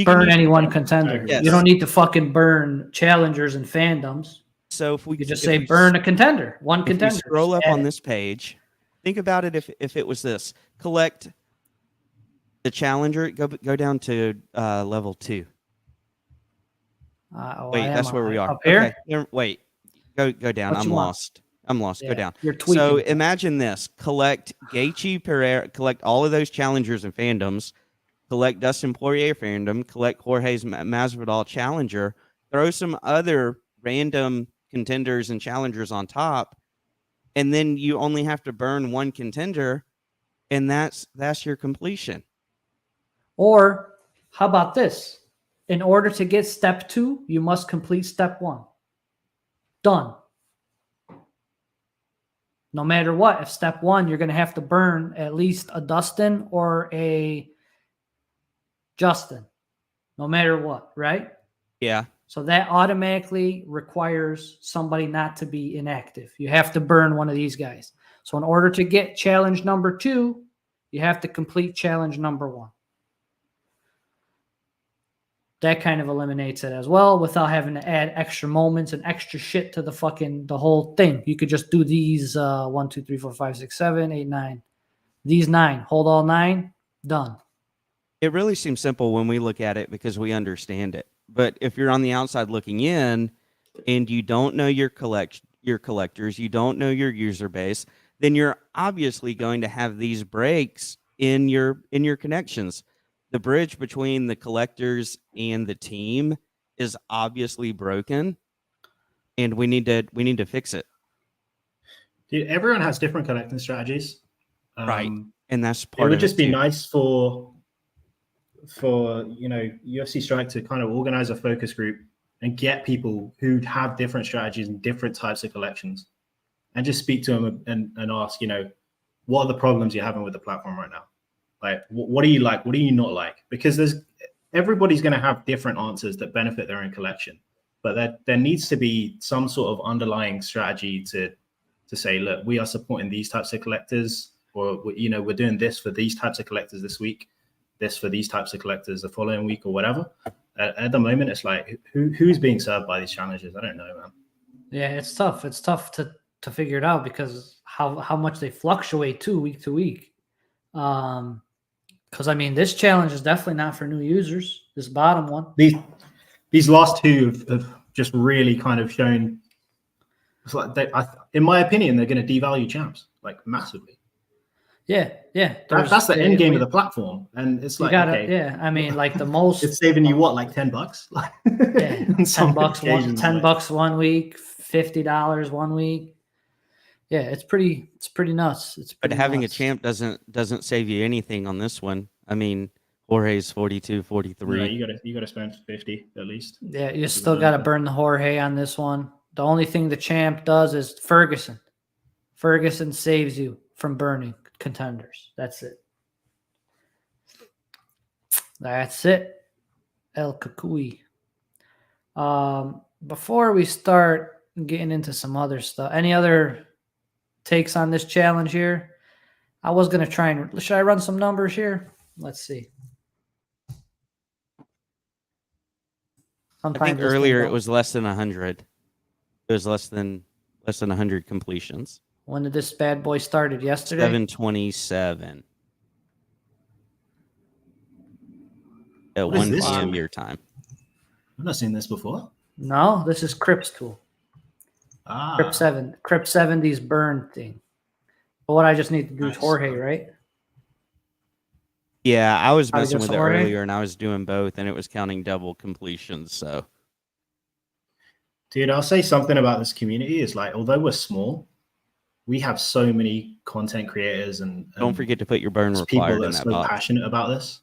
[SPEAKER 1] Burn any one contender.
[SPEAKER 3] Yes.
[SPEAKER 1] You don't need to fucking burn challengers and fandoms.
[SPEAKER 3] So if we
[SPEAKER 1] could just say burn a contender, one contender.
[SPEAKER 3] If we scroll up on this page, think about it if it was this. Collect the challenger, go down to level 2. Wait, that's where we are.
[SPEAKER 1] Up here?
[SPEAKER 3] Okay. Wait, go down. I'm lost.
[SPEAKER 1] Yeah,
[SPEAKER 3] go down.
[SPEAKER 1] You're tweaking.
[SPEAKER 3] So imagine this. Collect Gaethje Pereira, collect all of those challengers and fandoms, collect Dustin Poirier fandom, collect Jorge's Masvidal challenger, throw some other random contenders and challengers on top, and then you only have to burn one contender, and that's your completion.
[SPEAKER 1] Or how about this? In order to get step 2, you must complete step 1. Done. No matter what, if step 1, you're going to have to burn at least a Dustin or a Justin, no matter what, right?
[SPEAKER 3] Yeah.
[SPEAKER 1] So that automatically requires somebody not to be inactive. You have to burn one of these guys. So in order to get challenge number 2, you have to complete challenge number 1. That kind of eliminates it as well without having to add extra moments and extra shit to the whole thing. You could just do these 1, 2, 3, 4, 5, 6, 7, 8, 9. These 9. Hold all 9. Done.
[SPEAKER 3] It really seems simple when we look at it because we understand it. But if you're on the outside looking in and you don't know your collectors, you don't know your user base, then you're obviously going to have these breaks in your connections. The bridge between the collectors and the team is obviously broken, and we need to fix it.
[SPEAKER 2] Dude, everyone has different collecting strategies,
[SPEAKER 3] right? And that's part.
[SPEAKER 2] It would just be nice for UFC Strike to kind of organize a focus group and get people who have different strategies and different types of collections, and just speak to them and ask, what are the problems you're having with the platform right now? Like, what do you like? What do you not like? Because everybody's going to have different answers that benefit their own collection, but there needs to be some sort of underlying strategy to say, look, we are supporting these types of collectors, or we're doing this for these types of collectors this week, this for these types of collectors the following week, or whatever. At the moment, it's like, who's being served by these challenges? I don't know, man.
[SPEAKER 1] Yeah, it's tough. It's tough to figure it out because how much they fluctuate too week to week. Because I mean, this challenge is definitely not for new users. This bottom one.
[SPEAKER 2] These last two have just really kind of shown. It's like in my opinion, they're going to devalue champs like massively.
[SPEAKER 1] Yeah.
[SPEAKER 2] That's the end game of the platform, and it's like, okay,
[SPEAKER 1] yeah. I mean, like the most.
[SPEAKER 2] It's saving you what, like $10?
[SPEAKER 1] Yeah, $10 one week, $50 one week. Yeah, it's pretty nuts.
[SPEAKER 3] But having a champ doesn't save you anything on this one. I mean, Jorge's 42, 43.
[SPEAKER 2] No, you gotta spend 50 at least.
[SPEAKER 1] Yeah, you still gotta burn the Jorge on this one. The only thing the champ does is Ferguson. Ferguson saves you from burning contenders. That's it. El Kukui. Before we start getting into some other stuff, any other takes on this challenge here? I was going to should I run some numbers here? Let's see.
[SPEAKER 3] I think earlier it was less than 100. It was less than 100 completions.
[SPEAKER 1] When did this bad boy started? Yesterday?
[SPEAKER 3] 7:27. At 1 p.m. your time.
[SPEAKER 2] I've not seen this before.
[SPEAKER 1] No, this is Crip's tool. Crip 70's burn thing. But what I just need to do is Jorge, right?
[SPEAKER 3] Yeah, I was messing with it earlier, and I was doing both, and it was counting double completions. So,
[SPEAKER 2] dude, I'll say something about this community. Is like, although we're small, we have so many content creators, and
[SPEAKER 3] don't forget to put your burn required
[SPEAKER 2] people that
[SPEAKER 3] in
[SPEAKER 2] are
[SPEAKER 3] that
[SPEAKER 2] so
[SPEAKER 3] box.
[SPEAKER 2] Passionate about this.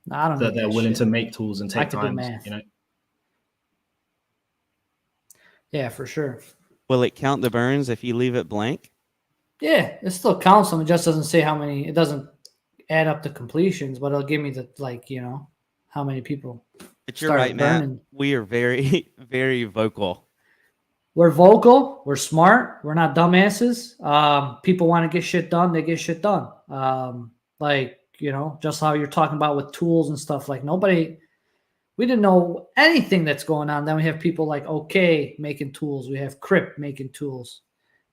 [SPEAKER 1] No, I don't know
[SPEAKER 2] that they're willing to make tools and take time.
[SPEAKER 1] Yeah, for sure.
[SPEAKER 3] Will it count the burns if you leave it blank?
[SPEAKER 1] Yeah, it still counts them. It just doesn't say how many. It doesn't add up the completions, but it'll give me how many people.
[SPEAKER 3] But you're right, burning. Matt. We are very, very vocal.
[SPEAKER 1] We're vocal. We're smart. We're not dumbasses. People want to get shit done. They get shit done. Just how you're talking about with tools and stuff. Like we didn't know anything that's going on. Then we have people like OK making tools. We have Crip making tools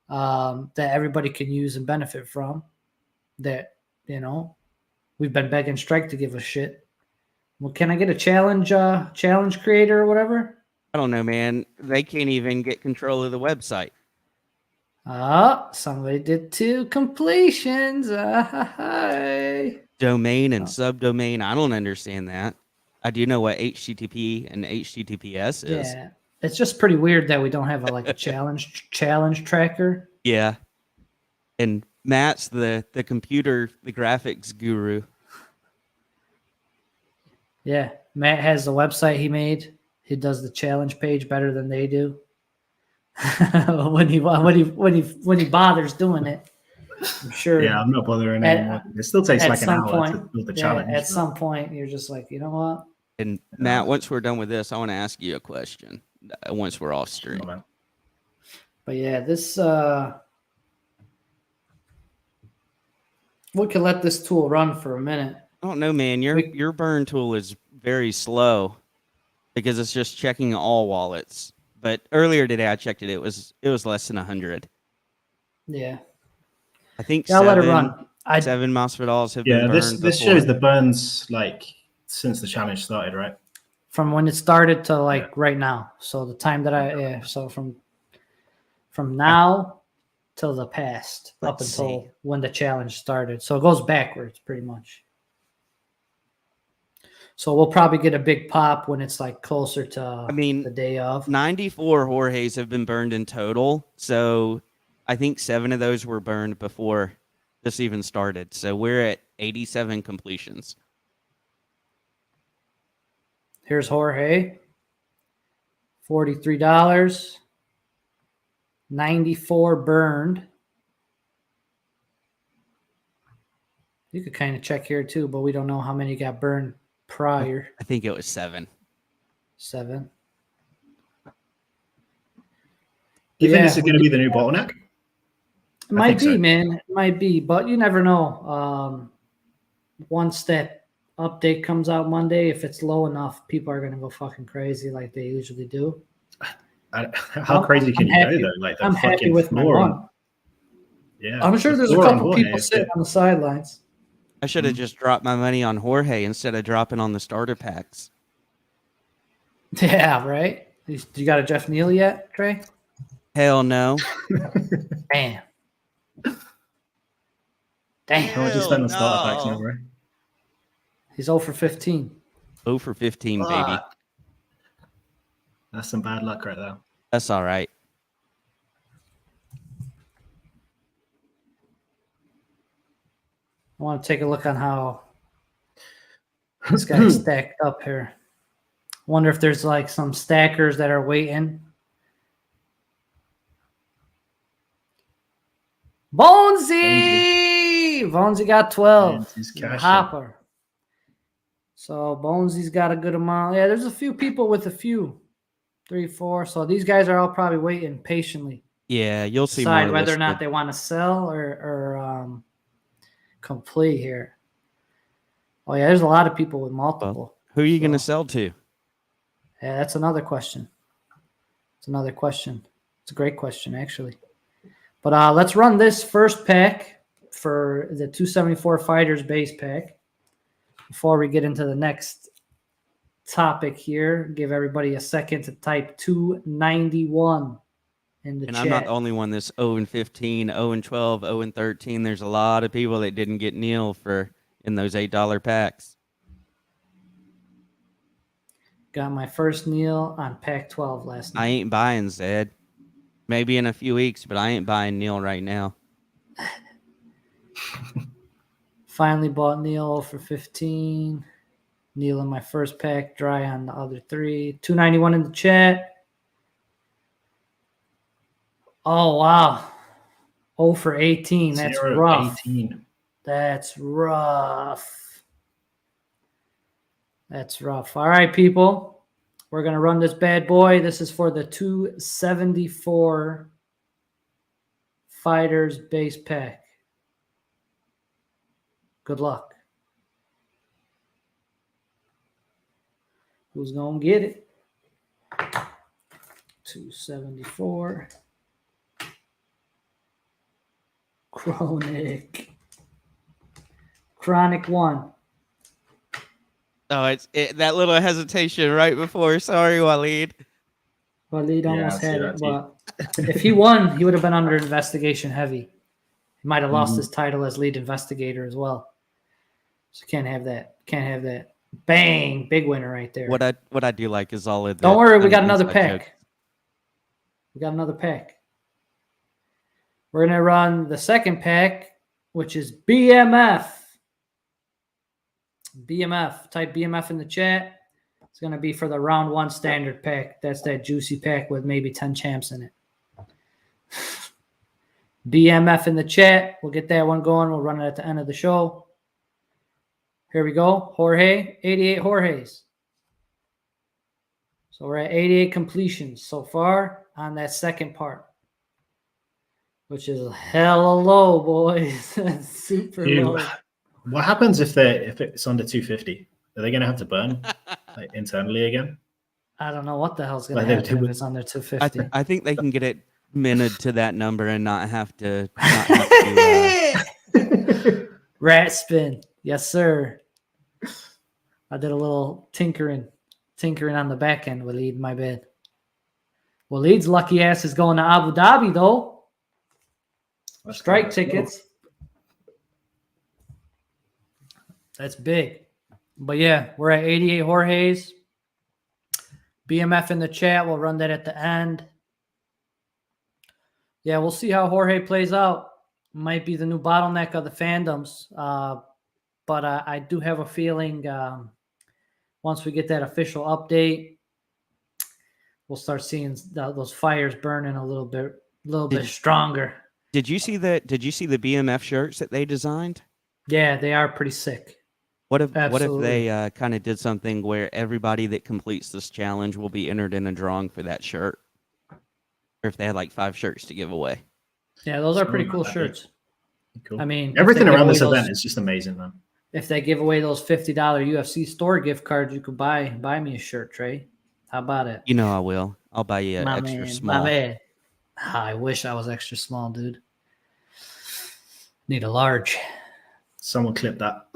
[SPEAKER 1] that everybody can use and benefit from. That, we've been begging Strike to give us shit. Well, can I get a challenge creator or whatever?
[SPEAKER 3] I don't know, man. They can't even get control of the website.
[SPEAKER 1] Somebody did 2 completions.
[SPEAKER 3] Domain and subdomain. I don't understand that. I do know what HTTP and HTTPS is.
[SPEAKER 1] Yeah, it's just pretty weird that we don't have a challenge tracker.
[SPEAKER 3] Yeah, and Matt's the graphics guru.
[SPEAKER 1] Yeah, Matt has the website he made. He does the challenge page better than they do. when he bothers doing it, I'm sure.
[SPEAKER 2] Yeah, I'm not bothering anymore. It still takes like an hour to build the challenge.
[SPEAKER 1] At some point, you're just like, you know what?
[SPEAKER 3] And Matt, once we're done with this, I want to ask you a question. Once we're off stream.
[SPEAKER 1] But yeah, this we can let this tool run for a minute.
[SPEAKER 3] I don't know, man. Your burn tool is very slow because it's just checking all wallets. But earlier today, I checked it. It was less than 100.
[SPEAKER 1] Yeah.
[SPEAKER 3] I think
[SPEAKER 1] I'll let it run.
[SPEAKER 3] 7 Masvidals have been burned.
[SPEAKER 2] This shows the burns since the challenge started, right?
[SPEAKER 1] From when it started to right now. So the time that so from now till the past, up until when the challenge started. So it goes backwards pretty much. So we'll probably get a big pop when it's closer to the day of.
[SPEAKER 3] 94 Jorges have been burned in total. So I think 7 of those were burned before this even started. So we're at 87 completions.
[SPEAKER 1] Here's Jorge. $43. 94 burned. You could kind of check here too, but we don't know how many got burned prior.
[SPEAKER 3] I think it was 7.
[SPEAKER 1] 7.
[SPEAKER 2] Do you think
[SPEAKER 1] Yeah,
[SPEAKER 2] this is going to be the new bottleneck?
[SPEAKER 1] It might be,
[SPEAKER 2] so.
[SPEAKER 1] man. It might be, but you never know. Once that update comes out Monday, if it's low enough, people are going to go fucking crazy like they usually do.
[SPEAKER 2] How crazy can you go, though? Like,
[SPEAKER 1] I'm happy with my one.
[SPEAKER 2] Yeah.
[SPEAKER 1] I'm sure there's a couple people sitting on the sidelines.
[SPEAKER 3] I should have just dropped my money on Jorge instead of dropping on the starter packs.
[SPEAKER 1] Yeah, right? You got a Jeff Neal yet, Trey?
[SPEAKER 3] Hell no.
[SPEAKER 1] Damn.
[SPEAKER 2] How much you spend on starter packs now, bro?
[SPEAKER 1] He's 0 for 15.
[SPEAKER 3] 0 for 15, baby.
[SPEAKER 2] That's some bad luck right there.
[SPEAKER 3] That's all right.
[SPEAKER 1] I want to take a look on how this guy's stacked up here. Wonder if there's like some stackers that are waiting. Bonesy! Bonesy got 12. Hopper. So Bonesy's got a good amount. Yeah, there's a few people with a few. 3, 4. So these guys are all probably waiting patiently.
[SPEAKER 3] Yeah, you'll see
[SPEAKER 1] decide
[SPEAKER 3] more
[SPEAKER 1] whether or not they want to sell or complete here. Oh yeah, there's a lot of people with multiple.
[SPEAKER 3] Well, who are you going to sell to?
[SPEAKER 1] Yeah, that's another question. It's another question. It's a great question, actually. But let's run this first pack for the 274 Fighters base pack before we get into the next topic here. Give everybody a second to type 291 in the chat.
[SPEAKER 3] And I'm not the only one that's 0 and 15, 0 and 12, 0 and 13. There's a lot of people that didn't get Neil in those $8 packs.
[SPEAKER 1] Got my first Neil on pack 12 last night.
[SPEAKER 3] I ain't buying Zed. Maybe in a few weeks, but I ain't buying Neil right now.
[SPEAKER 1] Finally bought Neil for 15. Neil in my first pack, dry on the other 3. 291 in the chat. Oh, wow. 0 for 18. That's rough. 18. That's rough. That's rough. All right, people. We're going to run this bad boy. This is for the 274 Fighters base pack. Good luck. Who's going to get it? 274. Chronic 1.
[SPEAKER 3] Oh, it's that little hesitation right before. Sorry, Waleed.
[SPEAKER 1] Waleed almost had it, but if he won, he would have been under investigation heavy. He might have lost his title as lead investigator as well. So can't have that. Can't have that. Bang! Big winner right there.
[SPEAKER 3] What I do like is all of the.
[SPEAKER 1] Don't worry, we got another pack. We got another pack. We're gonna run the second pack, which is BMF. BMF. Type BMF in the chat. It's going to be for the round 1 standard pack. That's that juicy pack with maybe 10 champs in it. BMF in the chat. We'll get that one going. We'll run it at the end of the show. Here we go. Jorge. 88 Jorges. So we're at 88 completions so far on that second part, which is hella low, boys. Super low.
[SPEAKER 2] What happens if it's under 250? Are they going to have to burn internally again?
[SPEAKER 1] I don't know what the hell's going to happen if it's under 250.
[SPEAKER 3] I think they can get it minted to that number and not have to.
[SPEAKER 1] Rat spin, yes sir. I did a little tinkering on the back end. Waleed, my bad. Waleed's lucky ass is going to Abu Dhabi though. Strike tickets. That's big. But yeah, we're at 88 Jorge's. BMF in the chat. We'll run that at the end. Yeah, we'll see how Jorge plays out. Might be the new bottleneck of the fandoms. But I do have a feeling once we get that official update, we'll start seeing those fires burning a little bit stronger.
[SPEAKER 3] Did you see the BMF shirts that they designed?
[SPEAKER 1] Yeah, they are pretty sick.
[SPEAKER 3] What if
[SPEAKER 1] Absolutely.
[SPEAKER 3] they kind of did something where everybody that completes this challenge will be entered in a drawing for that shirt? Or if they had like 5 shirts to give away.
[SPEAKER 1] Yeah, those are
[SPEAKER 2] Something
[SPEAKER 1] pretty
[SPEAKER 2] like
[SPEAKER 1] cool
[SPEAKER 2] that,
[SPEAKER 1] shirts.
[SPEAKER 2] cool.
[SPEAKER 1] I mean,
[SPEAKER 2] Everything around this event is just amazing, man.
[SPEAKER 1] If they give away those $50 UFC store gift cards, you could buy me a shirt, Trey. How about it?
[SPEAKER 3] You know I will. I'll buy you an
[SPEAKER 1] My
[SPEAKER 3] extra
[SPEAKER 1] man,
[SPEAKER 3] small.
[SPEAKER 1] my man. I wish I was extra small, dude. Need a large.
[SPEAKER 2] Someone clip that.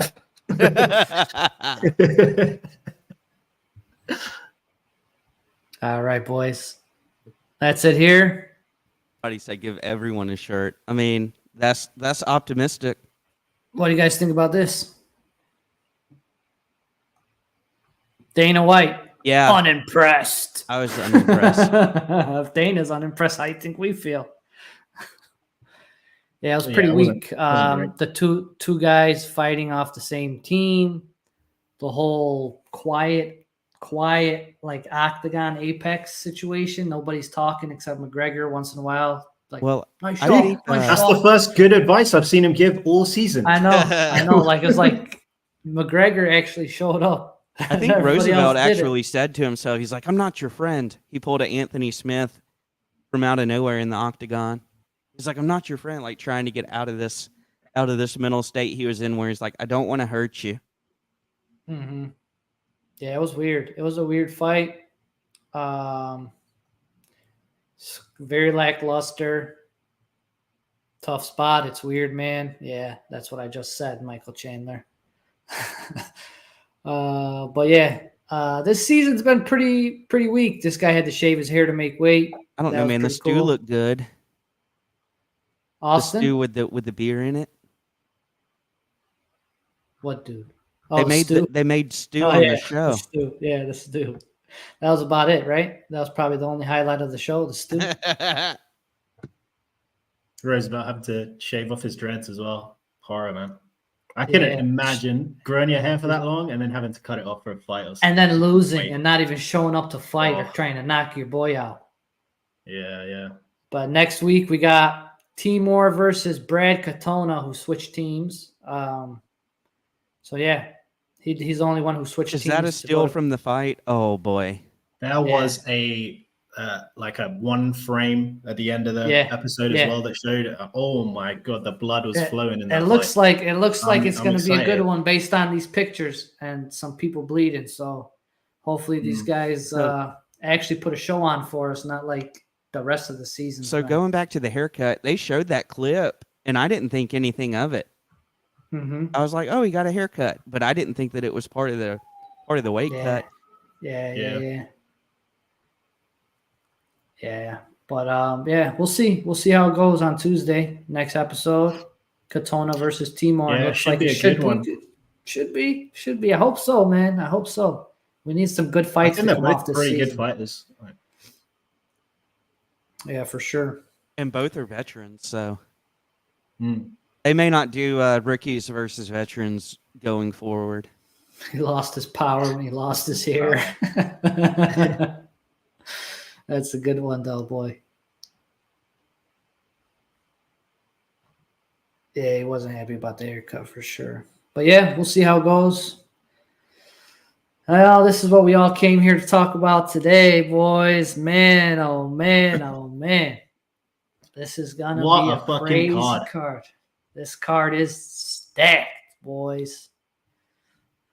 [SPEAKER 1] All right, boys. That's it here.
[SPEAKER 3] Somebody said give everyone a shirt. I mean, that's optimistic.
[SPEAKER 1] What do you guys think about this? Dana White.
[SPEAKER 3] Yeah.
[SPEAKER 1] Unimpressed.
[SPEAKER 3] I was unimpressed.
[SPEAKER 1] If Dana's unimpressed, how do you think we feel? Yeah, it was pretty weak.
[SPEAKER 2] Wasn't
[SPEAKER 1] the two guys fighting off the same team. The whole quiet like octagon apex situation. Nobody's talking except McGregor once in a while. Like,
[SPEAKER 3] well,
[SPEAKER 1] nice
[SPEAKER 3] I
[SPEAKER 1] shot,
[SPEAKER 3] think
[SPEAKER 1] nice
[SPEAKER 2] That's
[SPEAKER 1] shot.
[SPEAKER 2] the first good advice I've seen him give all season.
[SPEAKER 1] I know. Like, it's like McGregor actually showed up.
[SPEAKER 3] I think Roosevelt actually said to himself, he's like, I'm not your friend. He pulled an Anthony Smith from out of nowhere in the octagon. He's like, I'm not your friend, like trying to get out of this mental state he was in where he's like, I don't want to hurt you.
[SPEAKER 1] Mm-hmm. Yeah, it was weird. It was a weird fight. Very lackluster. Tough spot. It's weird, man. Yeah, that's what I just said, Michael Chandler. But yeah, this season's been pretty weak. This guy had to shave his hair to make weight.
[SPEAKER 3] I don't know, man. The stew looked good.
[SPEAKER 1] Austin?
[SPEAKER 3] The stew with the beer in it.
[SPEAKER 1] What dude?
[SPEAKER 3] Oh, they made stew on the show.
[SPEAKER 1] The stew. Yeah, the stew. That was about it, right? That was probably the only highlight of the show, the stew.
[SPEAKER 2] Roosevelt having to shave off his dreads as well. Horror, man. I couldn't imagine growing your hair for that long and then having to cut it off for a fight.
[SPEAKER 1] And then losing and not even showing up to fight or trying to knock your boy out.
[SPEAKER 2] Yeah.
[SPEAKER 1] But next week we got Timur versus Brad Katona, who switched teams. So yeah, he's the only one who switched teams.
[SPEAKER 3] Is that a steal from the fight? Oh boy.
[SPEAKER 2] There was a like a one frame at the end of the episode as well that showed. Oh my god, the blood was flowing in that.
[SPEAKER 1] It looks like it's going to be a good one based on these pictures and some people bleeding. So hopefully these guys actually put a show on for us, not like the rest of the season.
[SPEAKER 3] So going back to the haircut, they showed that clip, and I didn't think anything of it.
[SPEAKER 1] Mm-hmm.
[SPEAKER 3] I was like, "Oh, he got a haircut," but I didn't think that it was part of the weight cut.
[SPEAKER 1] Yeah. But we'll see. We'll see how it goes on Tuesday. Next episode, Katona versus Timur.
[SPEAKER 2] Yeah,
[SPEAKER 1] looks like it should be. Should be. I hope so, man. I hope so. We need some good fights to come off this season.
[SPEAKER 2] Pretty good fighters.
[SPEAKER 1] Yeah, for sure.
[SPEAKER 3] And both are veterans, so they may not do rookies versus veterans going forward.
[SPEAKER 1] He lost his power when he lost his hair. That's a good one, though, boy. Yeah, he wasn't happy about the haircut for sure. But yeah, we'll see how it goes. Well, this is what we all came here to talk about today, boys. Man, oh man, oh man. This is gonna be a crazy card. This card is stacked, boys.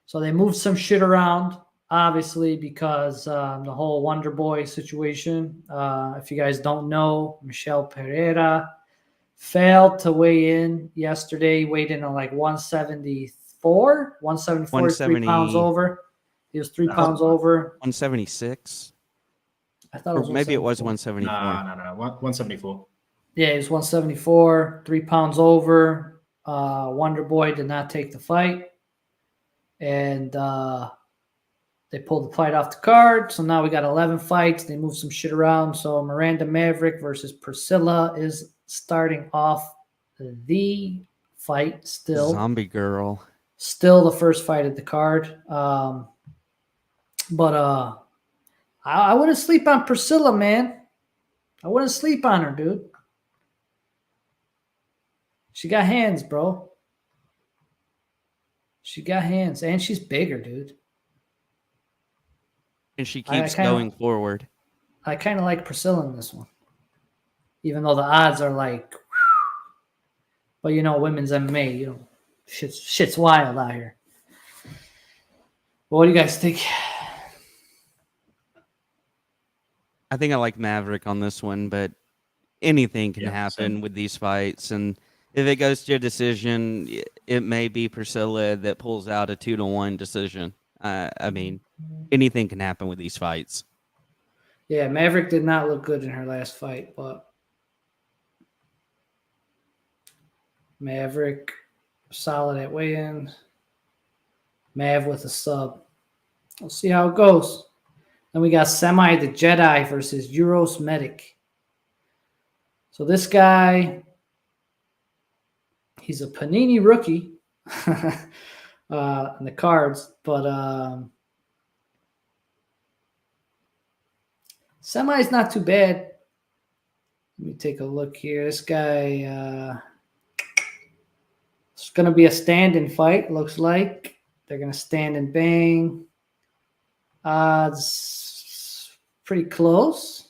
[SPEAKER 1] So they moved some shit around, obviously, because the whole Wonder Boy situation. If you guys don't know, Michel Pereira failed to weigh in yesterday. He weighed in on like 174. 174 is 3 pounds over. He was 3 pounds over.
[SPEAKER 3] 176.
[SPEAKER 1] I thought it was
[SPEAKER 3] maybe it was 174.
[SPEAKER 2] No. 174.
[SPEAKER 1] Yeah, he was 174, 3 pounds over. Wonder Boy did not take the fight. And they pulled the fight off the card. So now we got 11 fights. They moved some shit around. So Miranda Maverick versus Priscilla is starting off the fight still.
[SPEAKER 3] Zombie girl.
[SPEAKER 1] Still the first fight of the card. But I wouldn't sleep on Priscilla, man. I wouldn't sleep on her, dude. She got hands, bro. She got hands, and she's bigger, dude.
[SPEAKER 3] And she keeps going forward.
[SPEAKER 1] I kind of like Priscilla in this one, even though the odds are like, but women's MMA, shit's wild out here. What do you guys think?
[SPEAKER 3] I think I like Maverick on this one, but anything can happen with these fights. And if it goes to a decision, it may be Priscilla that pulls out a 2-1 decision. I mean, anything can happen with these fights.
[SPEAKER 1] Yeah, Maverick did not look good in her last fight, but Maverick solid at weigh-in. Mav with a sub. We'll see how it goes. Then we got Semi the Jedi versus Euros Medic. So this guy, he's a Panini rookie in the cards, but Semi's not too bad. Let me take a look here. This guy, it's going to be a stand-in fight, looks like. They're going to stand and bang. Odds pretty close.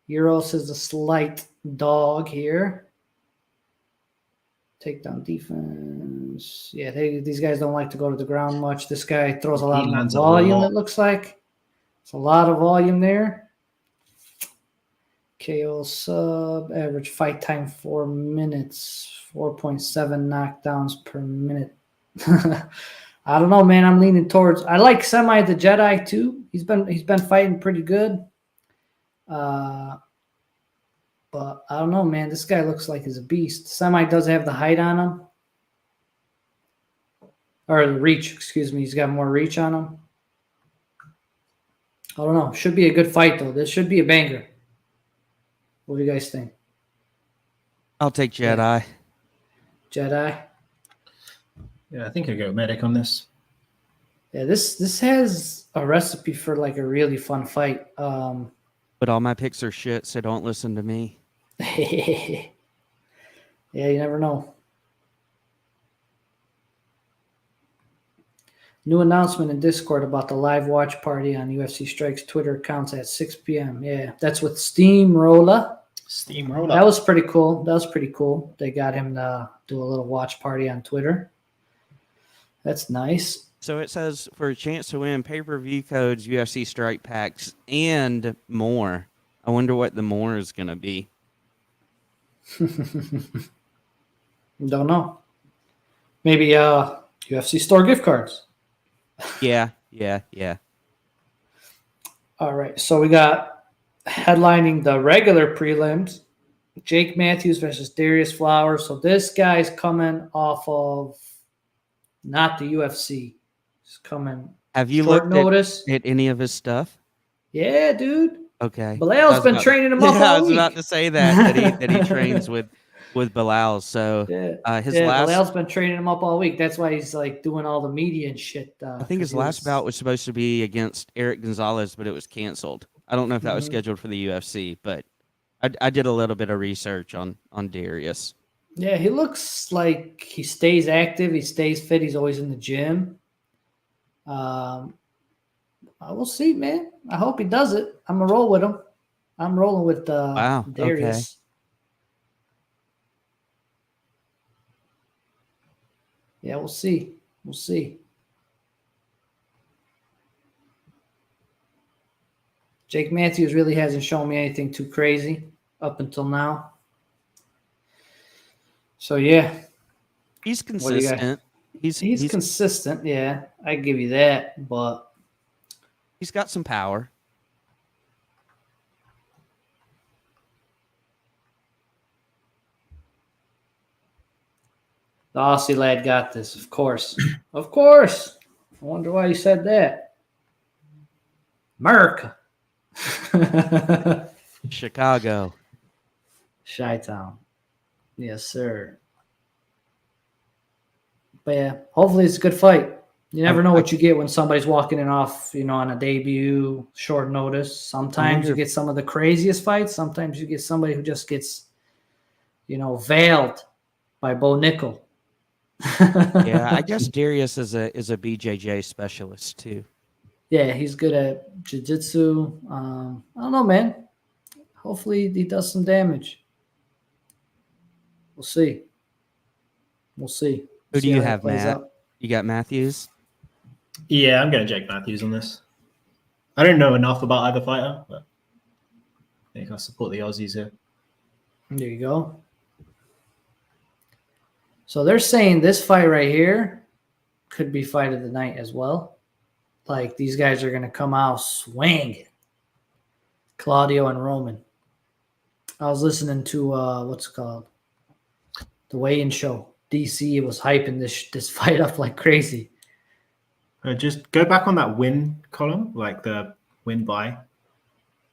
[SPEAKER 1] Euros is a slight dog here. Takedown defense. Yeah, these guys don't like to go to the ground much. This guy throws a lot of volume, it looks like. It's a lot of volume there. KO sub. Average fight time 4 minutes. 4.7 knockdowns per minute. I don't know, man. I'm leaning towards. I like Semi the Jedi too. He's been fighting pretty good. But I don't know, man. This guy looks like he's a beast. Semi does have the height on him, or the reach. Excuse me. He's got more reach on him. I don't know. Should be a good fight though. This should be a banger. What do you guys think?
[SPEAKER 3] I'll take Jedi.
[SPEAKER 1] Jedi.
[SPEAKER 2] Yeah, I think I'll go Medic on this.
[SPEAKER 1] Yeah, this has a recipe for like a really fun fight.
[SPEAKER 3] But all my picks are shit, so don't listen to me.
[SPEAKER 1] Yeah, you never know. New announcement in Discord about the live watch party on UFC Strike's Twitter accounts at 6 p.m. Yeah, that's with Steamroller.
[SPEAKER 2] Steamroller.
[SPEAKER 1] That was pretty cool. They got him to do a little watch party on Twitter. That's nice.
[SPEAKER 3] So it says for a chance to win pay-per-view codes, UFC Strike packs, and more. I wonder what the more is going to be.
[SPEAKER 1] Don't know. Maybe UFC store gift cards.
[SPEAKER 3] Yeah.
[SPEAKER 1] All right, so we got headlining the regular prelims, Jake Matthews versus Darius Flowers. So this guy's coming off of not the UFC. He's coming.
[SPEAKER 3] Have you
[SPEAKER 1] short
[SPEAKER 3] looked
[SPEAKER 1] notice.
[SPEAKER 3] at any of his stuff?
[SPEAKER 1] Yeah, dude.
[SPEAKER 3] Okay.
[SPEAKER 1] Bilal's been training him up all
[SPEAKER 3] I was
[SPEAKER 1] week.
[SPEAKER 3] about to say that he trains with Bilal. So
[SPEAKER 1] Bilal's been training him up all week. That's why he's like doing all the media and shit.
[SPEAKER 3] I think his last bout was supposed to be against Eric Gonzalez, but it was canceled. I don't know if that was scheduled for the UFC, but I did a little bit of research on Darius.
[SPEAKER 1] Yeah, he looks like he stays active. He stays fit. He's always in the gym. I will see, man. I hope he does it. I'm going to roll with him. I'm rolling with Darius.
[SPEAKER 3] Okay.
[SPEAKER 1] Yeah, we'll see. We'll see. Jake Matthews really hasn't shown me anything too crazy up until now. So, yeah.
[SPEAKER 3] He's consistent.
[SPEAKER 1] He's consistent, yeah. I give you that, but
[SPEAKER 3] he's got some power.
[SPEAKER 1] The Aussie lad got this, of course. Of course. I wonder why he said that. America.
[SPEAKER 3] Chicago.
[SPEAKER 1] Chi-Town. Yes, sir. But yeah, hopefully it's a good fight. You never know what you get when somebody's walking in off, on a debut, short notice. Sometimes you get some of the craziest fights. Sometimes you get somebody who just gets, veiled by Bo Nickel.
[SPEAKER 3] Yeah, I guess Darius is a BJJ specialist too.
[SPEAKER 1] Yeah, he's good at jiu-jitsu. I don't know, man. Hopefully he does some damage. We'll see. We'll see.
[SPEAKER 3] Who do
[SPEAKER 1] See how
[SPEAKER 3] you
[SPEAKER 1] that
[SPEAKER 3] have,
[SPEAKER 1] plays
[SPEAKER 3] Matt?
[SPEAKER 1] out.
[SPEAKER 3] You got Matthews?
[SPEAKER 2] Yeah, I'm going Jake Matthews on this. I don't know enough about either fighter, but I think I'll support the Aussies here.
[SPEAKER 1] There you go. So they're saying this fight right here could be fight of the night as well. Like these guys are going to come out swinging. Claudio and Roman. I was listening to what's it called? The weigh-in show. DC was hyping this fight up like crazy.
[SPEAKER 2] Just go back on that win column, like the win by.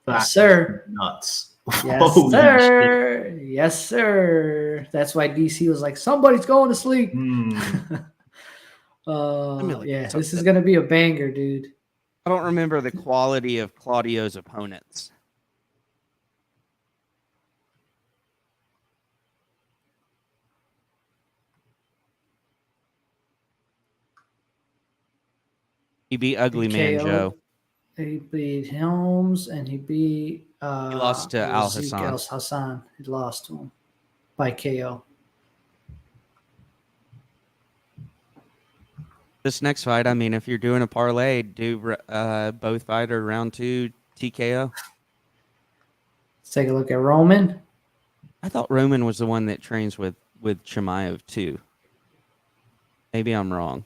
[SPEAKER 1] Yes, sir.
[SPEAKER 2] Nuts.
[SPEAKER 1] Yes,
[SPEAKER 2] Holy
[SPEAKER 1] sir. Shit. Yes, sir. That's why DC was like, somebody's going to sleep. Yeah, this is going to be a banger, dude.
[SPEAKER 3] I don't remember the quality of Claudio's opponents. He beat Ugly Man Joe.
[SPEAKER 1] He beat Helms, and he beat
[SPEAKER 3] he lost to Al
[SPEAKER 1] Hassan. He lost to him by KO.
[SPEAKER 3] This next fight, I mean, if you're doing a parlay, do both fighter round 2 TKO.
[SPEAKER 1] Let's take a look at Roman.
[SPEAKER 3] I thought Roman was the one that trains with Chimaev too. Maybe I'm wrong.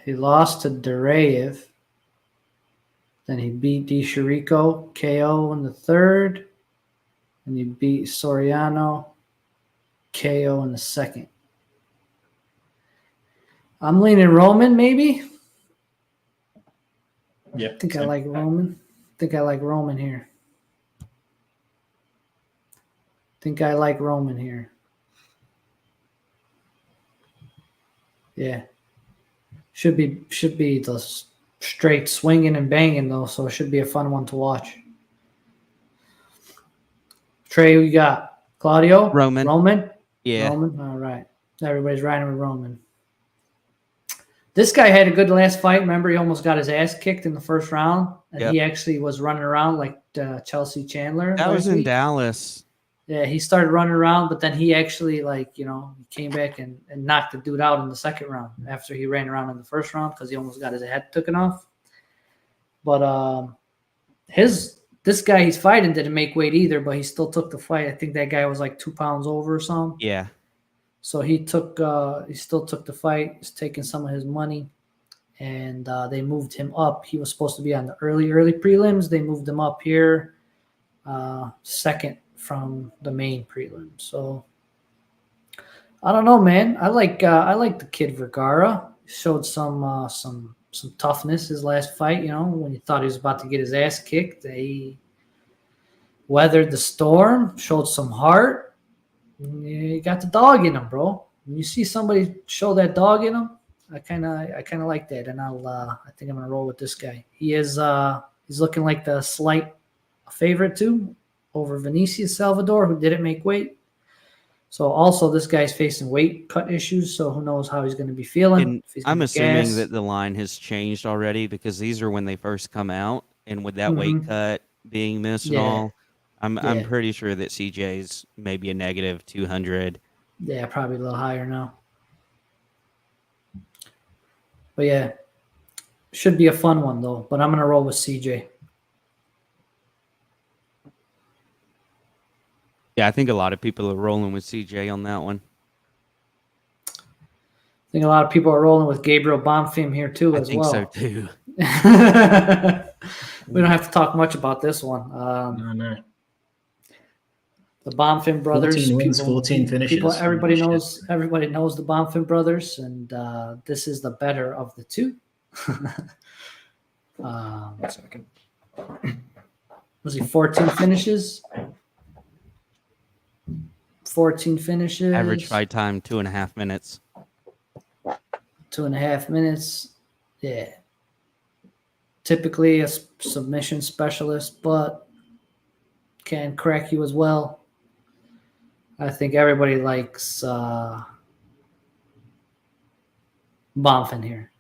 [SPEAKER 1] He lost to Duraev. Then he beat DiChirico KO in the third. And he beat Soriano KO in the second. I'm leaning Roman, maybe.
[SPEAKER 2] Yeah.
[SPEAKER 1] I think I like Roman. Here. Yeah. Should be the straight swinging and banging though, so it should be a fun one to watch. Trey, we got Claudio, Roman,
[SPEAKER 3] yeah,
[SPEAKER 1] Roman. All right, everybody's riding with Roman. This guy had a good last fight. Remember, he almost got his ass kicked in the first round, and he actually was running around like Chelsea Chandler.
[SPEAKER 3] That was in Dallas.
[SPEAKER 1] Yeah, he started running around, but then he actually, came back and knocked the dude out in the second round after he ran around in the first round because he almost got his head taken off. But this guy he's fighting didn't make weight either, but he still took the fight. I think that guy was like 2 pounds over or something.
[SPEAKER 3] Yeah.
[SPEAKER 1] So he still took the fight. He's taking some of his money, and they moved him up. He was supposed to be on the early prelims. They moved him up here, second from the main prelim. So I don't know, man. I like the kid Vergara. He showed some toughness his last fight. You know, when he thought he was about to get his ass kicked, he weathered the storm, showed some heart. You got the dog in him, bro. When you see somebody show that dog in him, I kind of like that, and I think I'm gonna roll with this guy. He's looking like the slight favorite too over Vinicius Salvador, who didn't make weight. So also this guy's facing weight cut issues, so who knows how he's going to be feeling.
[SPEAKER 3] I'm assuming that the line has changed already because these are when they first come out, and with that weight cut being missed and all, I'm pretty sure that CJ's maybe a negative 200.
[SPEAKER 1] Yeah, probably a little higher now. But yeah, should be a fun one though. But I'm going to roll with CJ.
[SPEAKER 3] Yeah, I think a lot of people are rolling with CJ on that one.
[SPEAKER 1] I think a lot of people are rolling with Gabriel Bonfim here too as well.
[SPEAKER 3] I think so too.
[SPEAKER 1] We don't have to talk much about this one.
[SPEAKER 2] No.
[SPEAKER 1] The Bonfim brothers.
[SPEAKER 2] 14 wins, 14 finishes.
[SPEAKER 1] Everybody knows the Bonfim brothers, and this is the better of the two. 1 second. Was he 14 finishes? 14 finishes.
[SPEAKER 3] Average fight time 2.5 minutes.
[SPEAKER 1] 2.5 minutes. Yeah. Typically a submission specialist, but can crack you as well. I think everybody likes Bonfin here.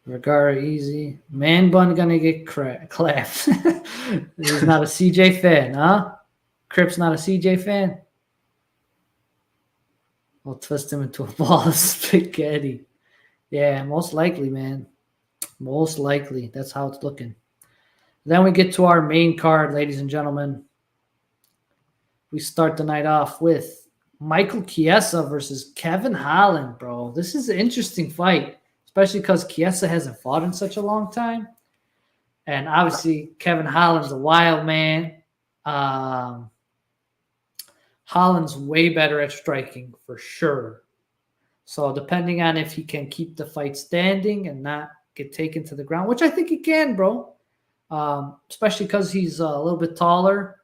[SPEAKER 1] Vergara easy. Man bun gonna get clapped. He's not a CJ fan, huh? Crip's not a CJ fan. We'll twist him into a ball of spaghetti. Yeah, most likely, man. Most likely. That's how it's looking. Then we get to our main card, ladies and gentlemen. We start the night off with Michael Chiesa versus Kevin Holland, bro. This is an interesting fight, especially because Chiesa hasn't fought in such a long time. And obviously, Kevin Holland's a wild man. Holland's way better at striking for sure. So depending on if he can keep the fight standing and not get taken to the ground, which I think he can, bro. Especially because he's a little bit taller.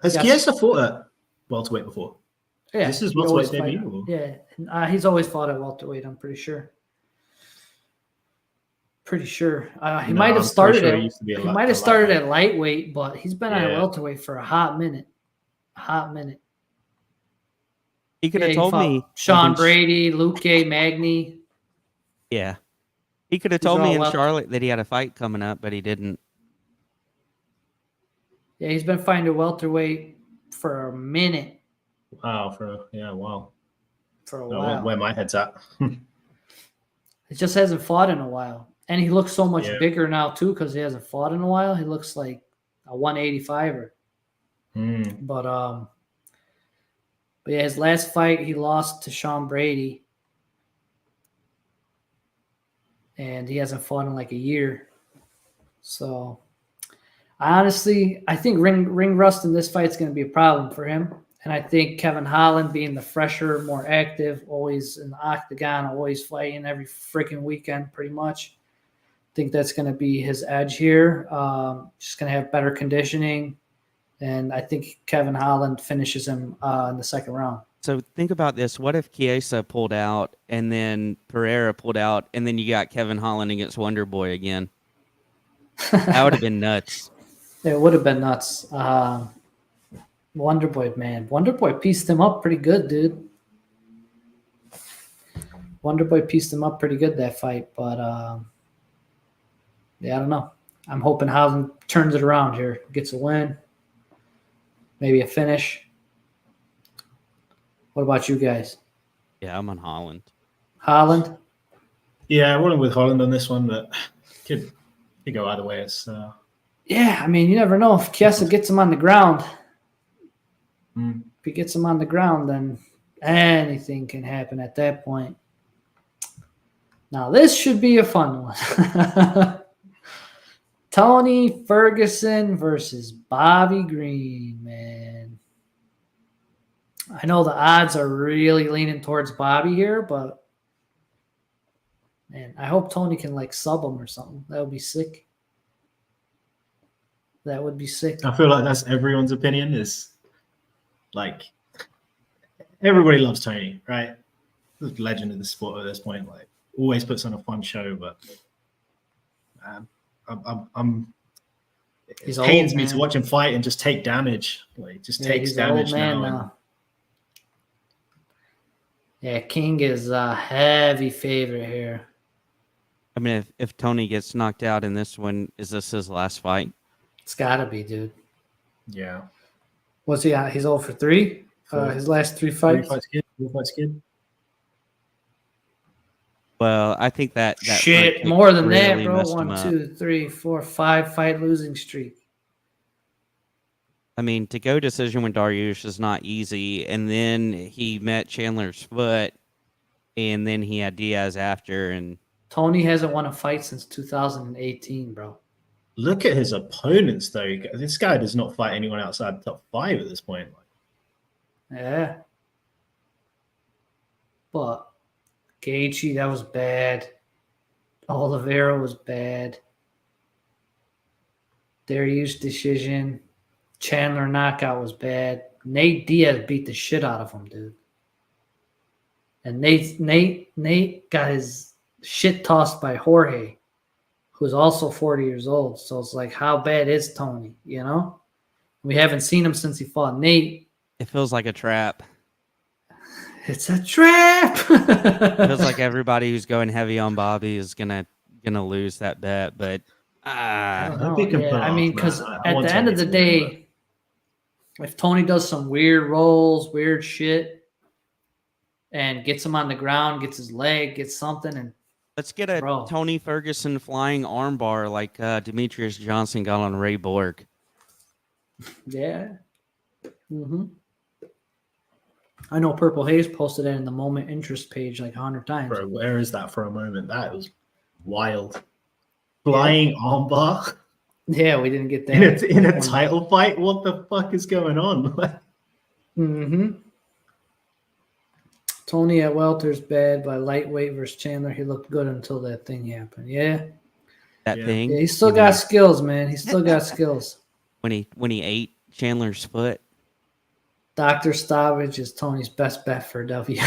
[SPEAKER 2] Has Chiesa fought at welterweight before?
[SPEAKER 1] Yeah,
[SPEAKER 2] this is welterweight debut.
[SPEAKER 1] Yeah, he's always fought at welterweight. I'm pretty sure. He might have started at lightweight, but he's been at welterweight for a hot minute.
[SPEAKER 3] He could have told me
[SPEAKER 1] Sean Brady, Luque, Magny.
[SPEAKER 3] Yeah, he could have told me in Charlotte that he had a fight coming up, but he didn't.
[SPEAKER 1] Yeah, he's been fighting a welterweight for a minute.
[SPEAKER 2] Wow, for a while.
[SPEAKER 1] Where
[SPEAKER 2] my head's at.
[SPEAKER 1] It just hasn't fought in a while. And he looks so much bigger now, too, because he hasn't fought in a while. He looks like a 185er. But yeah, his last fight, he lost to Sean Brady. And he hasn't fought in like a year. So, I think ring rust in this fight is going to be a problem for him. And I think Kevin Holland, being the fresher, more active, always in the octagon, always fighting every freaking weekend pretty much. I think that's going to be his edge here. Just going to have better conditioning. And I think Kevin Holland finishes him in the second round.
[SPEAKER 3] So think about this. What if Chiesa pulled out and then Pereira pulled out and then you got Kevin Holland against Wonder Boy again? That would have been nuts.
[SPEAKER 1] It would have been nuts. Wonder Boy, man. Wonder Boy pieced him up pretty good, dude. Wonder Boy pieced him up pretty good that fight. But, yeah, I don't know. I'm hoping Holland turns it around here. Gets a win. Maybe a finish. What about you guys?
[SPEAKER 3] Yeah, I'm on Holland.
[SPEAKER 1] Holland?
[SPEAKER 2] Yeah, I went with Holland on this one, but could go either way.
[SPEAKER 1] Yeah, I mean, you never know. If Chiesa gets him on the ground, if he gets him on the ground, then anything can happen at that point. Now, this should be a fun one. Tony Ferguson versus Bobby Green, man. I know the odds are really leaning towards Bobby here, but man, I hope Tony can like sub him or something. That would be sick. That would be sick.
[SPEAKER 2] I feel like that's everyone's opinion. Is like everybody loves Tony, right? The legend of the sport at this point. Like always puts on a fun show, but it pains me to watch him fight and just take damage. Like just takes damage now.
[SPEAKER 1] Yeah, King is a heavy favorite here.
[SPEAKER 3] I mean, if Tony gets knocked out in this one, is this his last fight?
[SPEAKER 1] It's got to be, dude.
[SPEAKER 2] Yeah.
[SPEAKER 1] What's he at? He's 0 for 3? His last 3 fights?
[SPEAKER 2] 4 fights good.
[SPEAKER 3] Well, I think that
[SPEAKER 1] shit, more than really that, bro. 1, 2, 3, 4, 5 fight losing streak.
[SPEAKER 3] I mean, to go decision with Dariush is not easy. And then he met Chandler's foot, and then he had Diaz after. And
[SPEAKER 1] Tony hasn't won a fight since 2018, bro.
[SPEAKER 2] Look at his opponents, though. This guy does not fight anyone outside the top 5 at this point.
[SPEAKER 1] Yeah. But Gaethje, that was bad. Oliveira was bad. Dariush decision. Chandler knockout was bad. Nate Diaz beat the shit out of him, dude. And Nate got his shit tossed by Jorge, who's also 40 years old. So it's like, how bad is Tony, you know? We haven't seen him since he fought Nate.
[SPEAKER 3] It feels like a trap.
[SPEAKER 1] It's a trap.
[SPEAKER 3] It feels like everybody who's going heavy on Bobby is gonna lose that bet, but
[SPEAKER 1] I don't
[SPEAKER 2] hope
[SPEAKER 1] know.
[SPEAKER 2] he can
[SPEAKER 1] Yeah,
[SPEAKER 2] pull
[SPEAKER 1] I
[SPEAKER 2] off,
[SPEAKER 1] mean,
[SPEAKER 2] man.
[SPEAKER 1] because
[SPEAKER 2] I
[SPEAKER 1] at
[SPEAKER 2] want
[SPEAKER 1] the end of
[SPEAKER 2] Tony
[SPEAKER 1] the
[SPEAKER 2] to win,
[SPEAKER 1] day, if Tony does some weird rolls, weird shit, and gets him on the ground, gets his leg, gets something, and
[SPEAKER 3] let's get a
[SPEAKER 1] bro.
[SPEAKER 3] Tony Ferguson flying armbar like Demetrius Johnson got on Ray Borg.
[SPEAKER 1] Yeah. Mm-hmm. I know Purple Haze posted that in the Moment Interest page like 100 times.
[SPEAKER 2] bro. Where is that for a moment? That was wild. Flying armbar
[SPEAKER 1] Yeah, we didn't get that.
[SPEAKER 2] in a title fight. What the fuck is going on?
[SPEAKER 1] Mm-hmm. Tony at welter's bad, by lightweight versus Chandler. He looked good until that thing happened. Yeah.
[SPEAKER 3] That thing.
[SPEAKER 1] Yeah, he's still got skills, man. He's still got skills.
[SPEAKER 3] When he ate Chandler's foot.
[SPEAKER 1] Dr. Stavage is Tony's best bet for W.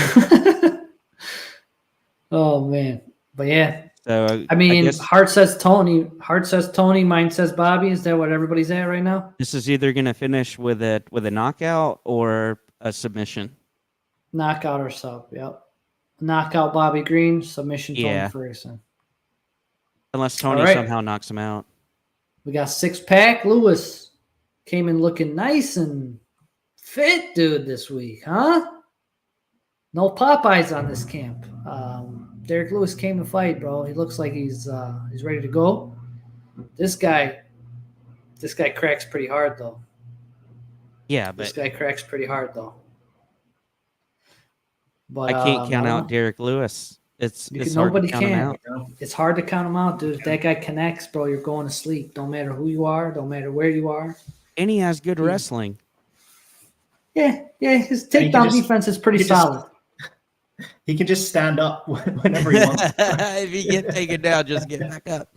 [SPEAKER 1] Oh man. But yeah.
[SPEAKER 3] So
[SPEAKER 1] I mean,
[SPEAKER 3] guess
[SPEAKER 1] Hart says Tony. Hart says Tony. Mine says Bobby. Is that what everybody's at right now?
[SPEAKER 3] this is either gonna finish with a knockout or a submission.
[SPEAKER 1] Knockout or sub. Yep. Knockout Bobby Green. Submission Tony
[SPEAKER 3] Yeah.
[SPEAKER 1] Ferguson.
[SPEAKER 3] Unless Tony
[SPEAKER 1] All right.
[SPEAKER 3] somehow knocks him out.
[SPEAKER 1] We got 6-pack. Lewis came in looking nice and fit, dude, this week, huh? No Popeyes on this camp. Derek Lewis came to fight, bro. He looks like he's ready to go. This guy cracks pretty hard though.
[SPEAKER 3] Yeah,
[SPEAKER 1] This
[SPEAKER 3] but
[SPEAKER 1] guy cracks pretty hard though. But
[SPEAKER 3] I can't count
[SPEAKER 1] I don't
[SPEAKER 3] out
[SPEAKER 1] know.
[SPEAKER 3] Derek Lewis. It's hard to
[SPEAKER 1] Nobody
[SPEAKER 3] count him
[SPEAKER 1] can.
[SPEAKER 3] out.
[SPEAKER 1] It's hard to count him out, dude. If that guy connects, bro, you're going to sleep. Don't matter who you are. Don't matter where you are.
[SPEAKER 3] And he has good wrestling.
[SPEAKER 1] Yeah. His
[SPEAKER 2] And he can
[SPEAKER 1] takedown
[SPEAKER 2] just-
[SPEAKER 1] defense is pretty
[SPEAKER 2] he can just-
[SPEAKER 1] solid.
[SPEAKER 2] He can just stand up whenever he wants.
[SPEAKER 3] If you get taken down, just get back up.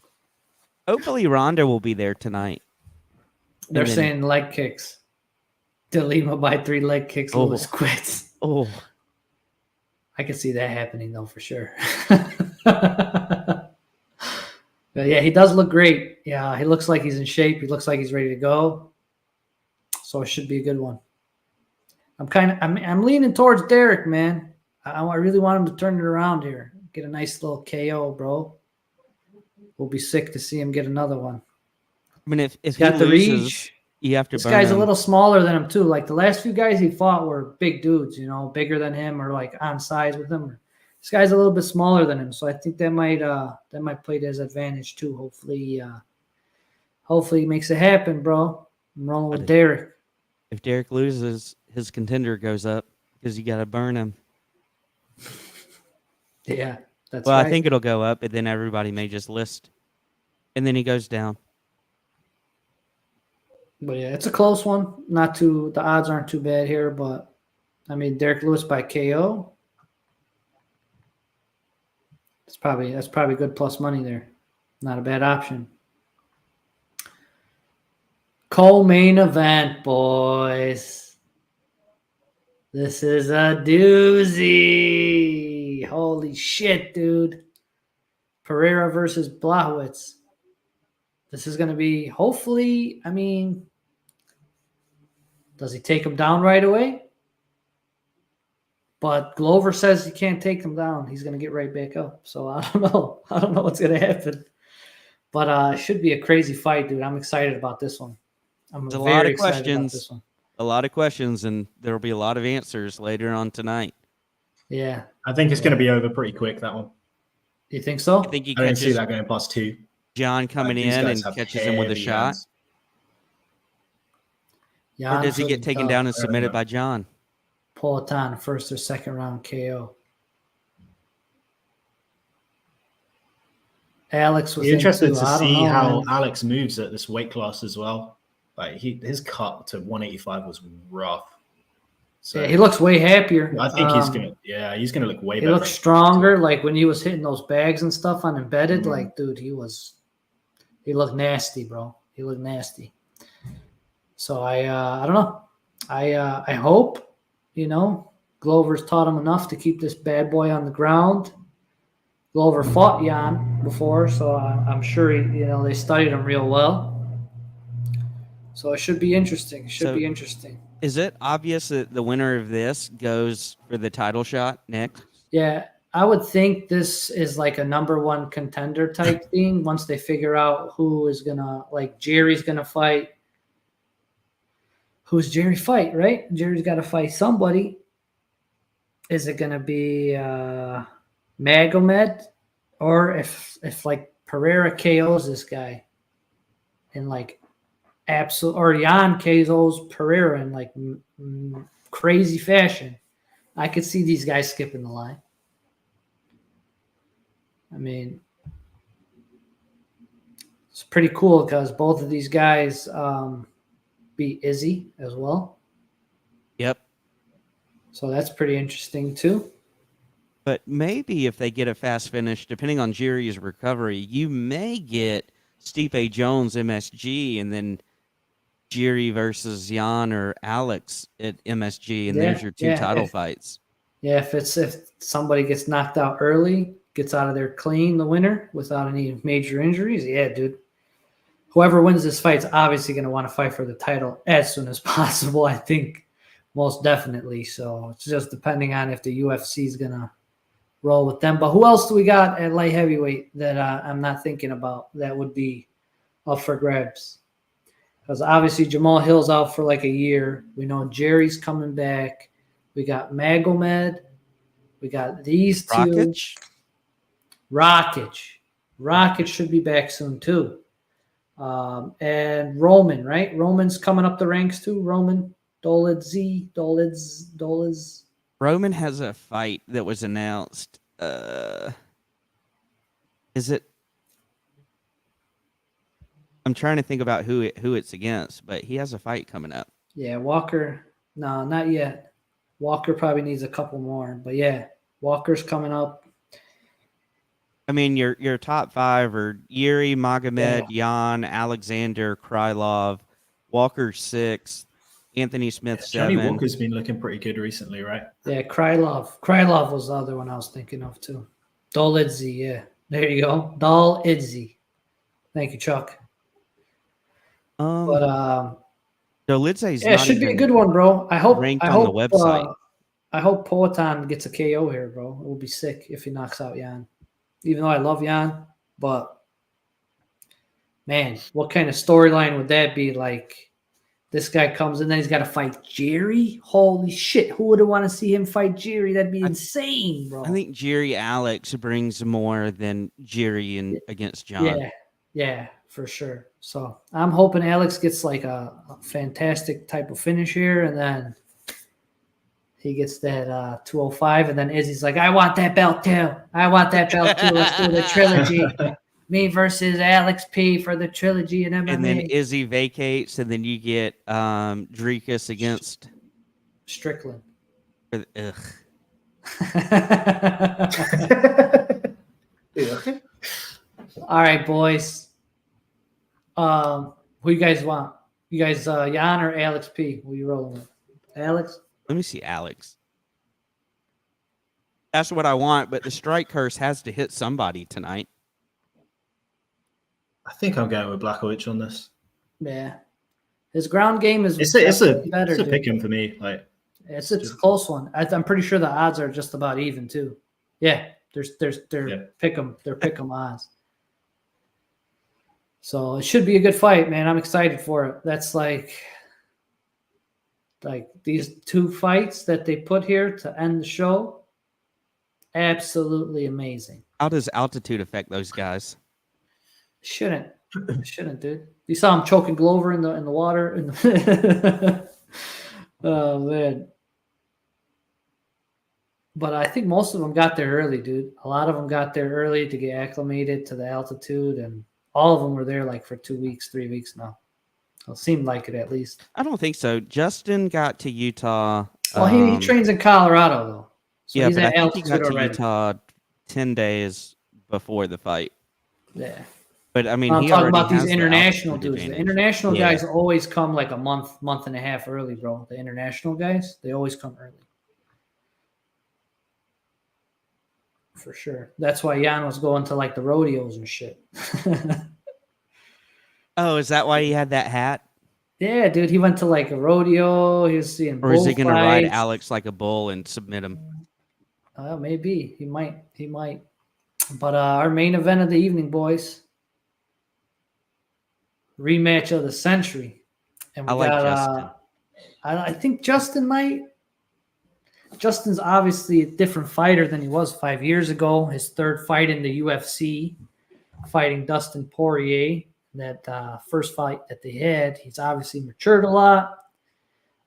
[SPEAKER 3] Hopefully Ronda will be there tonight.
[SPEAKER 1] They're
[SPEAKER 3] And then-
[SPEAKER 1] saying leg kicks. DeLima by 3 leg kicks.
[SPEAKER 3] Oh.
[SPEAKER 1] Lewis quits.
[SPEAKER 3] Oh,
[SPEAKER 1] I can see that happening though for sure. But yeah, he does look great. Yeah, he looks like he's in shape. He looks like he's ready to go. So it should be a good one. I'm leaning towards Derek, man. I really want him to turn it around here. Get a nice little KO, bro. We'll be sick to see him get another one.
[SPEAKER 3] I mean, if
[SPEAKER 1] He's
[SPEAKER 3] he
[SPEAKER 1] got the
[SPEAKER 3] loses,
[SPEAKER 1] reach.
[SPEAKER 3] you have to
[SPEAKER 1] This
[SPEAKER 3] burn
[SPEAKER 1] guy's
[SPEAKER 3] him.
[SPEAKER 1] a little smaller than him too. Like the last few guys he fought were big dudes, you know, bigger than him or like on size with him. This guy's a little bit smaller than him, so I think that might play to his advantage too. Hopefully he makes it happen, bro. I'm rolling with Derek.
[SPEAKER 3] If Derek loses, his contender goes up because you got to burn him.
[SPEAKER 1] Yeah, that's
[SPEAKER 3] Well,
[SPEAKER 1] right.
[SPEAKER 3] I think it'll go up, and then everybody may just list, and then he goes down.
[SPEAKER 1] But yeah, it's a close one. The odds aren't too bad here, but I mean Derek Lewis by KO. That's probably good plus money there. Not a bad option. Co-main event, boys. This is a doozy. Holy shit, dude. Pereira versus Blachowicz. This is going to be, hopefully, I mean, does he take him down right away? But Glover says he can't take him down. He's going to get right back up. So I don't know. I don't know what's going to happen. But it should be a crazy fight, dude. I'm excited about this one.
[SPEAKER 3] There's a lot of questions. A lot of questions, and there will be a lot of answers later on tonight.
[SPEAKER 1] Yeah.
[SPEAKER 2] I think it's going to be over pretty quick, that one.
[SPEAKER 1] You think so?
[SPEAKER 3] I think he
[SPEAKER 2] I don't see
[SPEAKER 3] catches
[SPEAKER 2] that going +2.
[SPEAKER 3] John coming
[SPEAKER 2] These
[SPEAKER 3] in
[SPEAKER 2] guys
[SPEAKER 3] and
[SPEAKER 2] have
[SPEAKER 3] catches him with a
[SPEAKER 2] heavy
[SPEAKER 3] shot.
[SPEAKER 2] hands.
[SPEAKER 1] Yeah.
[SPEAKER 3] Or does he get taken down and submitted by John?
[SPEAKER 1] Poatan, first or second round KO. Alex was
[SPEAKER 2] Be interested
[SPEAKER 1] too.
[SPEAKER 2] to
[SPEAKER 1] I don't
[SPEAKER 2] see
[SPEAKER 1] know,
[SPEAKER 2] how
[SPEAKER 1] man.
[SPEAKER 2] Alex moves at this weight class as well. Like his cut to 185 was rough. So
[SPEAKER 1] Yeah, he looks way happier.
[SPEAKER 2] I think he's gonna look way
[SPEAKER 1] He
[SPEAKER 2] better.
[SPEAKER 1] looks stronger. Like when he was hitting those bags and stuff on embedded,
[SPEAKER 2] Mhm.
[SPEAKER 1] like dude, he looked nasty, bro. He looked nasty. So I don't know. I hope, Glover's taught him enough to keep this bad boy on the ground. Glover fought Jan before, so I'm sure they studied him real well. So So it should be interesting. Be interesting.
[SPEAKER 3] Is it obvious that the winner of this goes for the title shot next?
[SPEAKER 1] Yeah, I would think this is like a number one contender type thing. Once they figure out who is gonna, like, Jerry's gonna fight. Who's Jerry fight, right? Jerry's got to fight somebody. Is it gonna be Magomed, or if like Pereira KOs this guy in like absolute, or Jan KOs Pereira in like crazy fashion, I could see these guys skipping the line. I mean, it's pretty cool because both of these guys beat Izzy as well.
[SPEAKER 3] Yep.
[SPEAKER 1] So that's pretty interesting too.
[SPEAKER 3] But maybe if they get a fast finish, depending on Jerry's recovery, you may get Stipe Jones MSG and then Jerry versus Jan or Alex at MSG, and there's your two title fights. Yeah,
[SPEAKER 1] if somebody gets knocked out early, gets out of there clean, the winner, without any major injuries, yeah, dude. Whoever wins this fight's obviously going to want to fight for the title as soon as possible, I think, most definitely. So it's just depending on if the UFC is going to roll with them. But who else do we got at light heavyweight that I'm not thinking about that would be up for grabs? Because obviously Jamal Hill's out for like a year. We know Jerry's coming back. We got Magomed. We got these two. Rockets should be back soon too. And Roman, right? Roman's coming up the ranks too. Roman Dolidze.
[SPEAKER 3] Roman has a fight that was announced. Is it? I'm trying to think about who it's against, but he has a fight coming up.
[SPEAKER 1] Yeah, Walker. No, not yet. Walker probably needs a couple more, but yeah, Walker's coming up.
[SPEAKER 3] I mean, your top five are Yuri, Magomed, Jan, Alexander, Krylov, Walker 6, Anthony Smith 7.
[SPEAKER 2] Johnny Walker's been looking pretty good recently, right?
[SPEAKER 1] Yeah, Krylov. Krylov was the other one I was thinking of too. Dolidze, yeah. There you go. Dolidze. Thank you, Chuck. Dolidze's it should be a good one, bro. I hope
[SPEAKER 3] on the website.
[SPEAKER 1] I hope Poatan gets a KO here, bro. It will be sick if he knocks out Jan. Even though I love Jan, but man, what kind of storyline would that be? Like, this guy comes and then he's got to fight Jerry? Holy shit. Who would want to see him fight Jerry? That'd be insane, bro.
[SPEAKER 3] I think Jerry Alex brings more than Jerry against John.
[SPEAKER 1] Yeah, for sure. So I'm hoping Alex gets like a fantastic type of finish here, and then he gets that 205, and then Izzy's like, I want that belt too. Let's do the trilogy. Me versus Alex P for the trilogy and MMA.
[SPEAKER 3] And then Izzy vacates, and then you get Drekus against
[SPEAKER 1] Strickland.
[SPEAKER 3] Ugh.
[SPEAKER 1] All right, boys. Who you guys want? You guys, Jan or Alex P? Who you rolling with? Alex?
[SPEAKER 3] Let me see Alex. That's what I want, but the strike curse has to hit somebody tonight.
[SPEAKER 2] I think I'm going with Blachowicz on this.
[SPEAKER 1] Yeah. His ground game is
[SPEAKER 2] it's a pick him for me. Like
[SPEAKER 1] it's a close one. I'm pretty sure the odds are just about even too. Yeah, they're pick 'em odds. So it should be a good fight, man. I'm excited for it. That's like these two fights that they put here to end the show. Absolutely amazing.
[SPEAKER 3] How does altitude affect those guys?
[SPEAKER 1] Shouldn't, dude. You saw him choking Glover in the water. Oh man. But I think most of them got there early, dude. A lot of them got there early to get acclimated to the altitude, and all of them were there like for 2 weeks, 3 weeks now. It seemed like it at least.
[SPEAKER 3] I don't think so. Justin got to Utah.
[SPEAKER 1] Well, he trains in Colorado though. So
[SPEAKER 3] yeah,
[SPEAKER 1] he's
[SPEAKER 3] but
[SPEAKER 1] at
[SPEAKER 3] I think he got to
[SPEAKER 1] already.
[SPEAKER 3] Utah 10 days before the fight.
[SPEAKER 1] Yeah.
[SPEAKER 3] But I mean,
[SPEAKER 1] I'm
[SPEAKER 3] he
[SPEAKER 1] talking
[SPEAKER 3] already
[SPEAKER 1] about these
[SPEAKER 3] has
[SPEAKER 1] international
[SPEAKER 3] the
[SPEAKER 1] dudes. The
[SPEAKER 3] advantage.
[SPEAKER 1] international guys always come like a month and a half early, bro. The international guys, they always come early. For sure. That's why Jan was going to like the rodeos and shit.
[SPEAKER 3] Oh, is that why he had that hat?
[SPEAKER 1] Yeah, dude, he went to like a rodeo. He was seeing
[SPEAKER 3] Or is he
[SPEAKER 1] bullfights.
[SPEAKER 3] going to ride Alex like a bull and submit him?
[SPEAKER 1] Maybe he might. He might. But our main event of the evening, boys. Rematch of the century, and we
[SPEAKER 3] I like
[SPEAKER 1] got.
[SPEAKER 3] Justin.
[SPEAKER 1] I think Justin might. Justin's obviously a different fighter than he was 5 years ago. His third fight in the UFC, fighting Dustin Poirier. That first fight that they had, he's obviously matured a lot.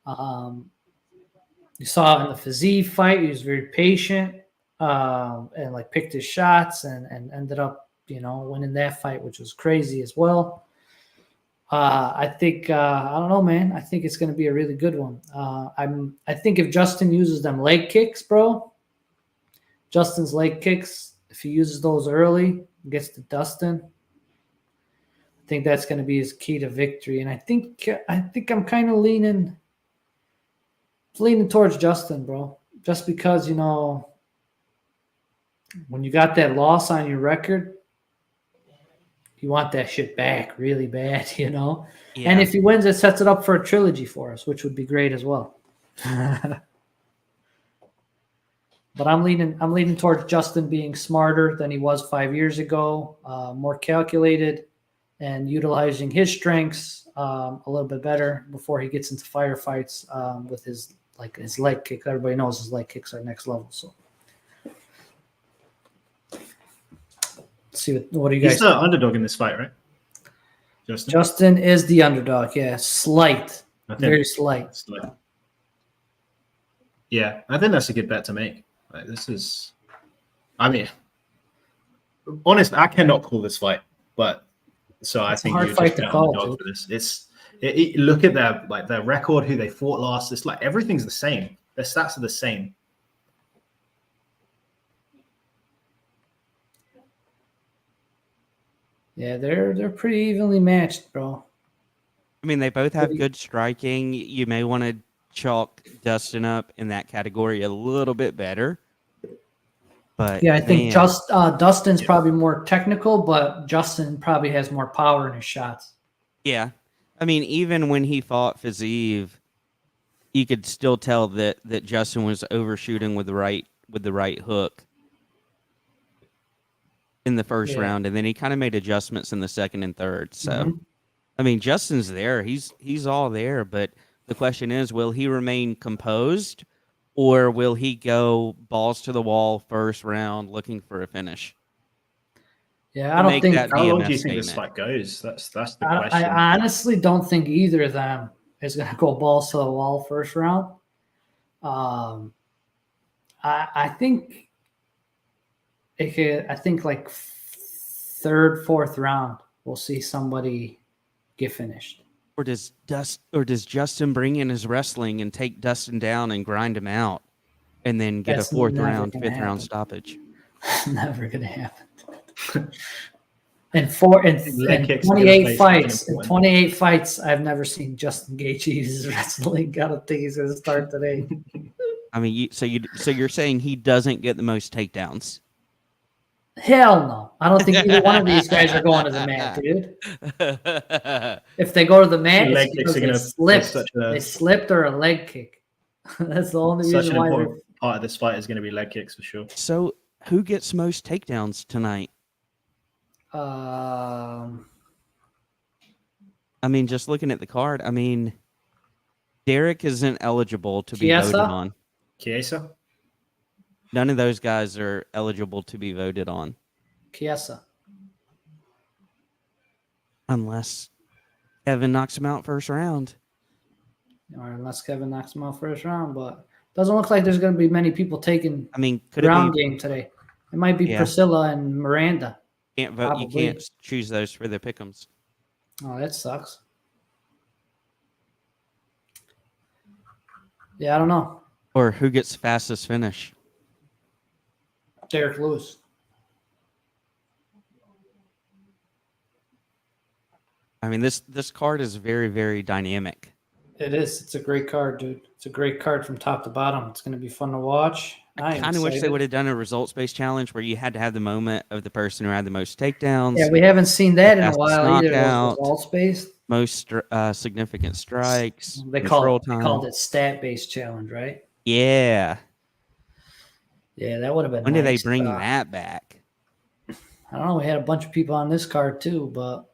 [SPEAKER 1] You saw in the Fiziev fight, he was very patient and like picked his shots and ended up, winning that fight, which was crazy as well. I think I don't know, man. I think it's going to be a really good one. I think if Justin uses them leg kicks, bro, Justin's leg kicks, if he uses those early, gets to Dustin, I think that's going to be his key to victory. And I think I'm kind of leaning towards Justin, bro, just because when you got that loss on your record, you want that shit back really bad,
[SPEAKER 3] Yeah.
[SPEAKER 1] And if he wins, it sets it up for a trilogy for us, which would be great as well. But I'm leaning towards Justin being smarter than he was 5 years ago, more calculated, and utilizing his strengths a little bit better before he gets into firefights with his leg kick. Everybody knows his leg kicks are next level. So, let's see what do you guys?
[SPEAKER 2] He's the underdog in this fight, right?
[SPEAKER 1] Justin is the underdog. Yeah, slight, very slight.
[SPEAKER 2] Yeah, I think that's a good bet to make. I mean, honest, I cannot call this fight, but so I think
[SPEAKER 1] hard
[SPEAKER 2] you
[SPEAKER 1] fight
[SPEAKER 2] just
[SPEAKER 1] to
[SPEAKER 2] bet
[SPEAKER 1] call,
[SPEAKER 2] underdog for this. Look at their record, who they fought last. It's like everything's the same. Their stats are the same.
[SPEAKER 1] Yeah, they're pretty evenly matched, bro.
[SPEAKER 3] I mean, they both have good striking. You may want to chalk Dustin up in that category a little bit better. But
[SPEAKER 1] yeah, I think Dustin's probably more technical, but Justin probably has more power in his shots.
[SPEAKER 3] Yeah. I mean, even when he fought Fiziev, you could still tell that Justin was overshooting with the right hook in the first round, and then he kind of made adjustments in the second and third. So, I mean, Justin's there. He's all there, but the question is, will he remain composed, or will he go balls to the wall first round looking for a finish?
[SPEAKER 1] Yeah, I don't think.
[SPEAKER 2] How long do you think this fight goes? That's the question.
[SPEAKER 1] I honestly don't think either of them is going to go balls to the wall first round. I think it could. I think like third, fourth round, we'll see somebody get finished.
[SPEAKER 3] Or does Justin bring in his wrestling and take Dustin down and grind him out, and then get a fourth round, fifth round stoppage?
[SPEAKER 1] Never gonna happen. In 28 fights, I've never seen Justin Gaethje use his wrestling. Gotta think he's gonna start today.
[SPEAKER 3] I mean, so you're saying he doesn't get the most takedowns?
[SPEAKER 1] Hell no. I don't think either one of these guys are going to the mat, dude. If they go to the mat, it's because they slipped or a leg kick. That's the only reason why.
[SPEAKER 2] Such an important part of this fight is going to be leg kicks for sure.
[SPEAKER 3] So who gets most takedowns tonight?
[SPEAKER 1] I
[SPEAKER 3] mean, just looking at the card, I mean, Derek isn't eligible to be voted on.
[SPEAKER 2] Chiesa?
[SPEAKER 3] None of those guys are eligible to be voted on.
[SPEAKER 1] Chiesa.
[SPEAKER 3] Unless Kevin knocks him out first round.
[SPEAKER 1] Or unless Kevin knocks him out first round, but doesn't look like there's going to be many people taking ground game today. It might be Priscilla and Miranda.
[SPEAKER 3] Can't vote. Probably. You can't choose those for the pick'ems.
[SPEAKER 1] Oh, that sucks. Yeah, I don't know.
[SPEAKER 3] Or who gets fastest finish?
[SPEAKER 1] Derek Lewis.
[SPEAKER 3] I mean, this card is very, very dynamic.
[SPEAKER 1] It is. It's a great card, dude. It's a great card from top to bottom. It's going to be fun to watch.
[SPEAKER 3] I kind of wish they would have done a results-based challenge where you had to have the moment of the person who had the most takedowns.
[SPEAKER 1] Yeah, we haven't seen that in a while either.
[SPEAKER 3] Knockout,
[SPEAKER 1] Results-based.
[SPEAKER 3] Most significant strikes.
[SPEAKER 1] They called it stat-based challenge, right?
[SPEAKER 3] Yeah.
[SPEAKER 1] Yeah, that would have been
[SPEAKER 3] When
[SPEAKER 1] nice.
[SPEAKER 3] did they bring that back?
[SPEAKER 1] I don't know. We had a bunch of people on this card too, but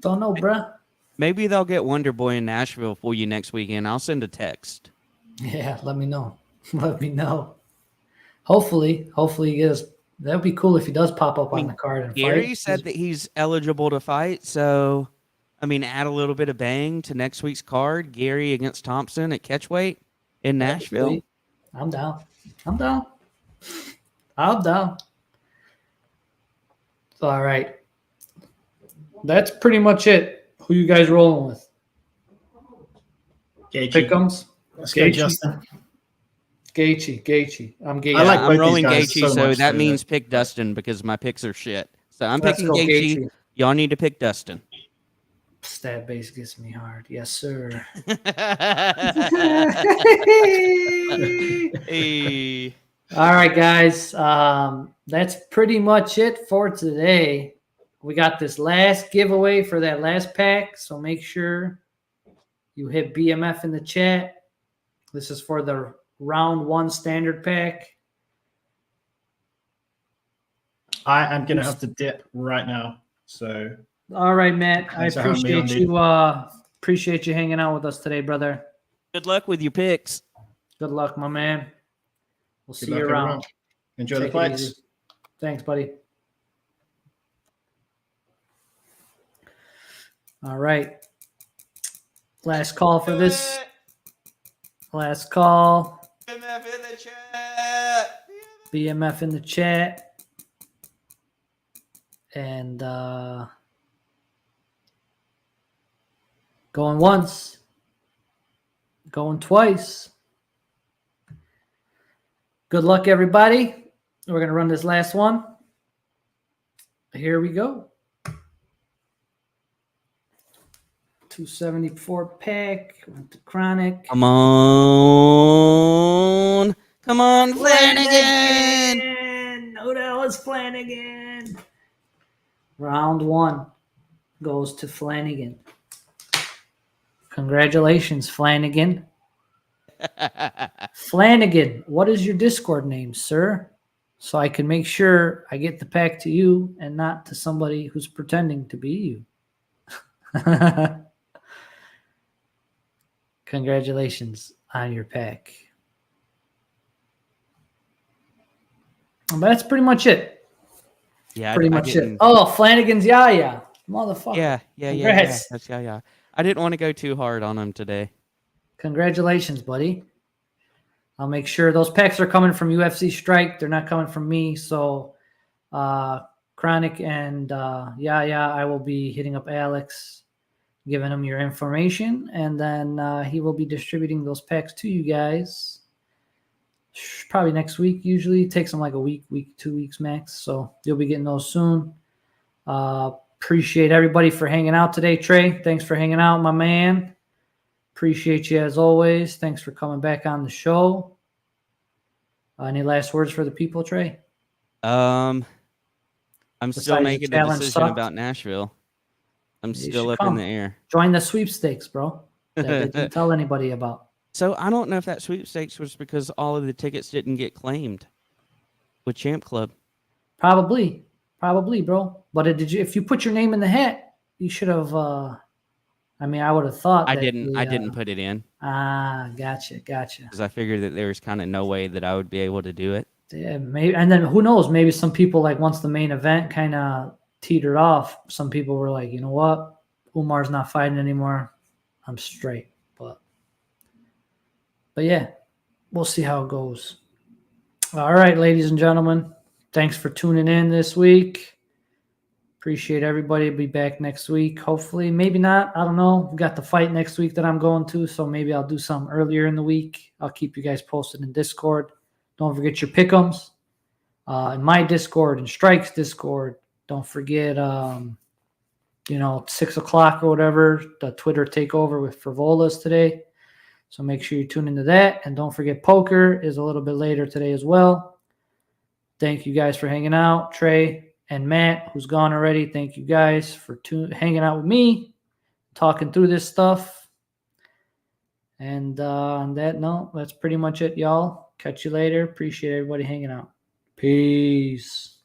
[SPEAKER 1] don't know, bruh.
[SPEAKER 3] Maybe they'll get Wonder Boy in Nashville for you next weekend. I'll send a text.
[SPEAKER 1] Yeah, let me know. Let me know. Hopefully he gets. That would be cool if he does pop up on the card and
[SPEAKER 3] Gary
[SPEAKER 1] fight.
[SPEAKER 3] said that he's eligible to fight, so add a little bit of bang to next week's card. Gary against Thompson at catchweight in Nashville.
[SPEAKER 1] I'm down. I'm down. All right. That's pretty much it. Who you guys rolling with? Pick'ems.
[SPEAKER 2] Let's go, Justin.
[SPEAKER 1] Gaethje. I'm Gaethje.
[SPEAKER 3] I'm rolling Gaethje, so that means pick Dustin because my picks are shit. So I'm picking Gaethje. Y'all need to pick Dustin.
[SPEAKER 1] Stat base gets me hard. Yes, sir.
[SPEAKER 3] Hey.
[SPEAKER 1] All right, guys. That's pretty much it for today. We got this last giveaway for that last pack, so make sure you hit BMF in the chat. This is for the round 1 standard pack.
[SPEAKER 2] I am going to have to dip right now. So,
[SPEAKER 1] all right, Matt. I appreciate you. Appreciate you hanging out with us today, brother.
[SPEAKER 3] Good luck with your picks.
[SPEAKER 1] Good luck, my man. We'll see you around.
[SPEAKER 2] Everyone. Enjoy the fights.
[SPEAKER 1] Thanks, buddy. All right. Last call for this. Last call.
[SPEAKER 3] BMF in the chat.
[SPEAKER 1] BMF in the chat. And going once. Going twice. Good luck, everybody. We're going to run this last one. Here we go. 274 pack. Went to Chronic.
[SPEAKER 3] Come on, Flanagan.
[SPEAKER 1] Who the hell is Flanagan? Round 1 goes to Flanagan. Congratulations, Flanagan. Flanagan, what is your Discord name, sir? So I can make sure I get the pack to you and not to somebody who's pretending to be you. Congratulations on your pack. But that's pretty much it.
[SPEAKER 3] Yeah,
[SPEAKER 1] pretty much it. Oh, Flanagan's Yaya. Motherfucker.
[SPEAKER 3] Yeah.
[SPEAKER 1] Congrats.
[SPEAKER 3] That's yeah. I didn't want to go too hard on him today.
[SPEAKER 1] Congratulations, buddy. I'll make sure those packs are coming from UFC Strike. They're not coming from me. So Chronic and Yaya, I will be hitting up Alex, giving him your information, and then he will be distributing those packs to you guys probably next week. Usually it takes them like a week, 2 weeks max. So you'll be getting those soon. Appreciate everybody for hanging out today. Trey, thanks for hanging out, my man. Appreciate you as always. Thanks for coming back on the show. Any last words for the people, Trey?
[SPEAKER 3] I'm still making a decision
[SPEAKER 1] sucked.
[SPEAKER 3] about Nashville. I'm still up in the air.
[SPEAKER 1] Join the sweepstakes, bro. That they didn't tell anybody about.
[SPEAKER 3] So I don't know if that sweepstakes was because all of the tickets didn't get claimed with Champ Club.
[SPEAKER 1] Probably, bro. But if you put your name in the hat, you should have. I would have thought.
[SPEAKER 3] I didn't put it in.
[SPEAKER 1] Gotcha.
[SPEAKER 3] Because I figured that there was kind of no way that I would be able to do it.
[SPEAKER 1] Yeah, maybe. And then who knows? Maybe some people, like, once the main event kind of teetered off, some people were like, you know what, Umar's not fighting anymore. I'm straight. But yeah, we'll see how it goes. All right, ladies and gentlemen, thanks for tuning in this week. Appreciate everybody. Be back next week. Hopefully, maybe not. I don't know. We got the fight next week that I'm going to, so maybe I'll do something earlier in the week. I'll keep you guys posted in Discord. Don't forget your pick'ems in my Discord and Strike's Discord. Don't forget 6 o'clock or whatever, the Twitter takeover with Frivolas today. So make sure you tune into that. And don't forget, poker is a little bit later today as well. Thank you guys for hanging out. Trey and Matt, who's gone already, thank you guys for hanging out with me, talking through this stuff. And on that note, that's pretty much it, y'all. Catch you later. Appreciate everybody hanging out. Peace.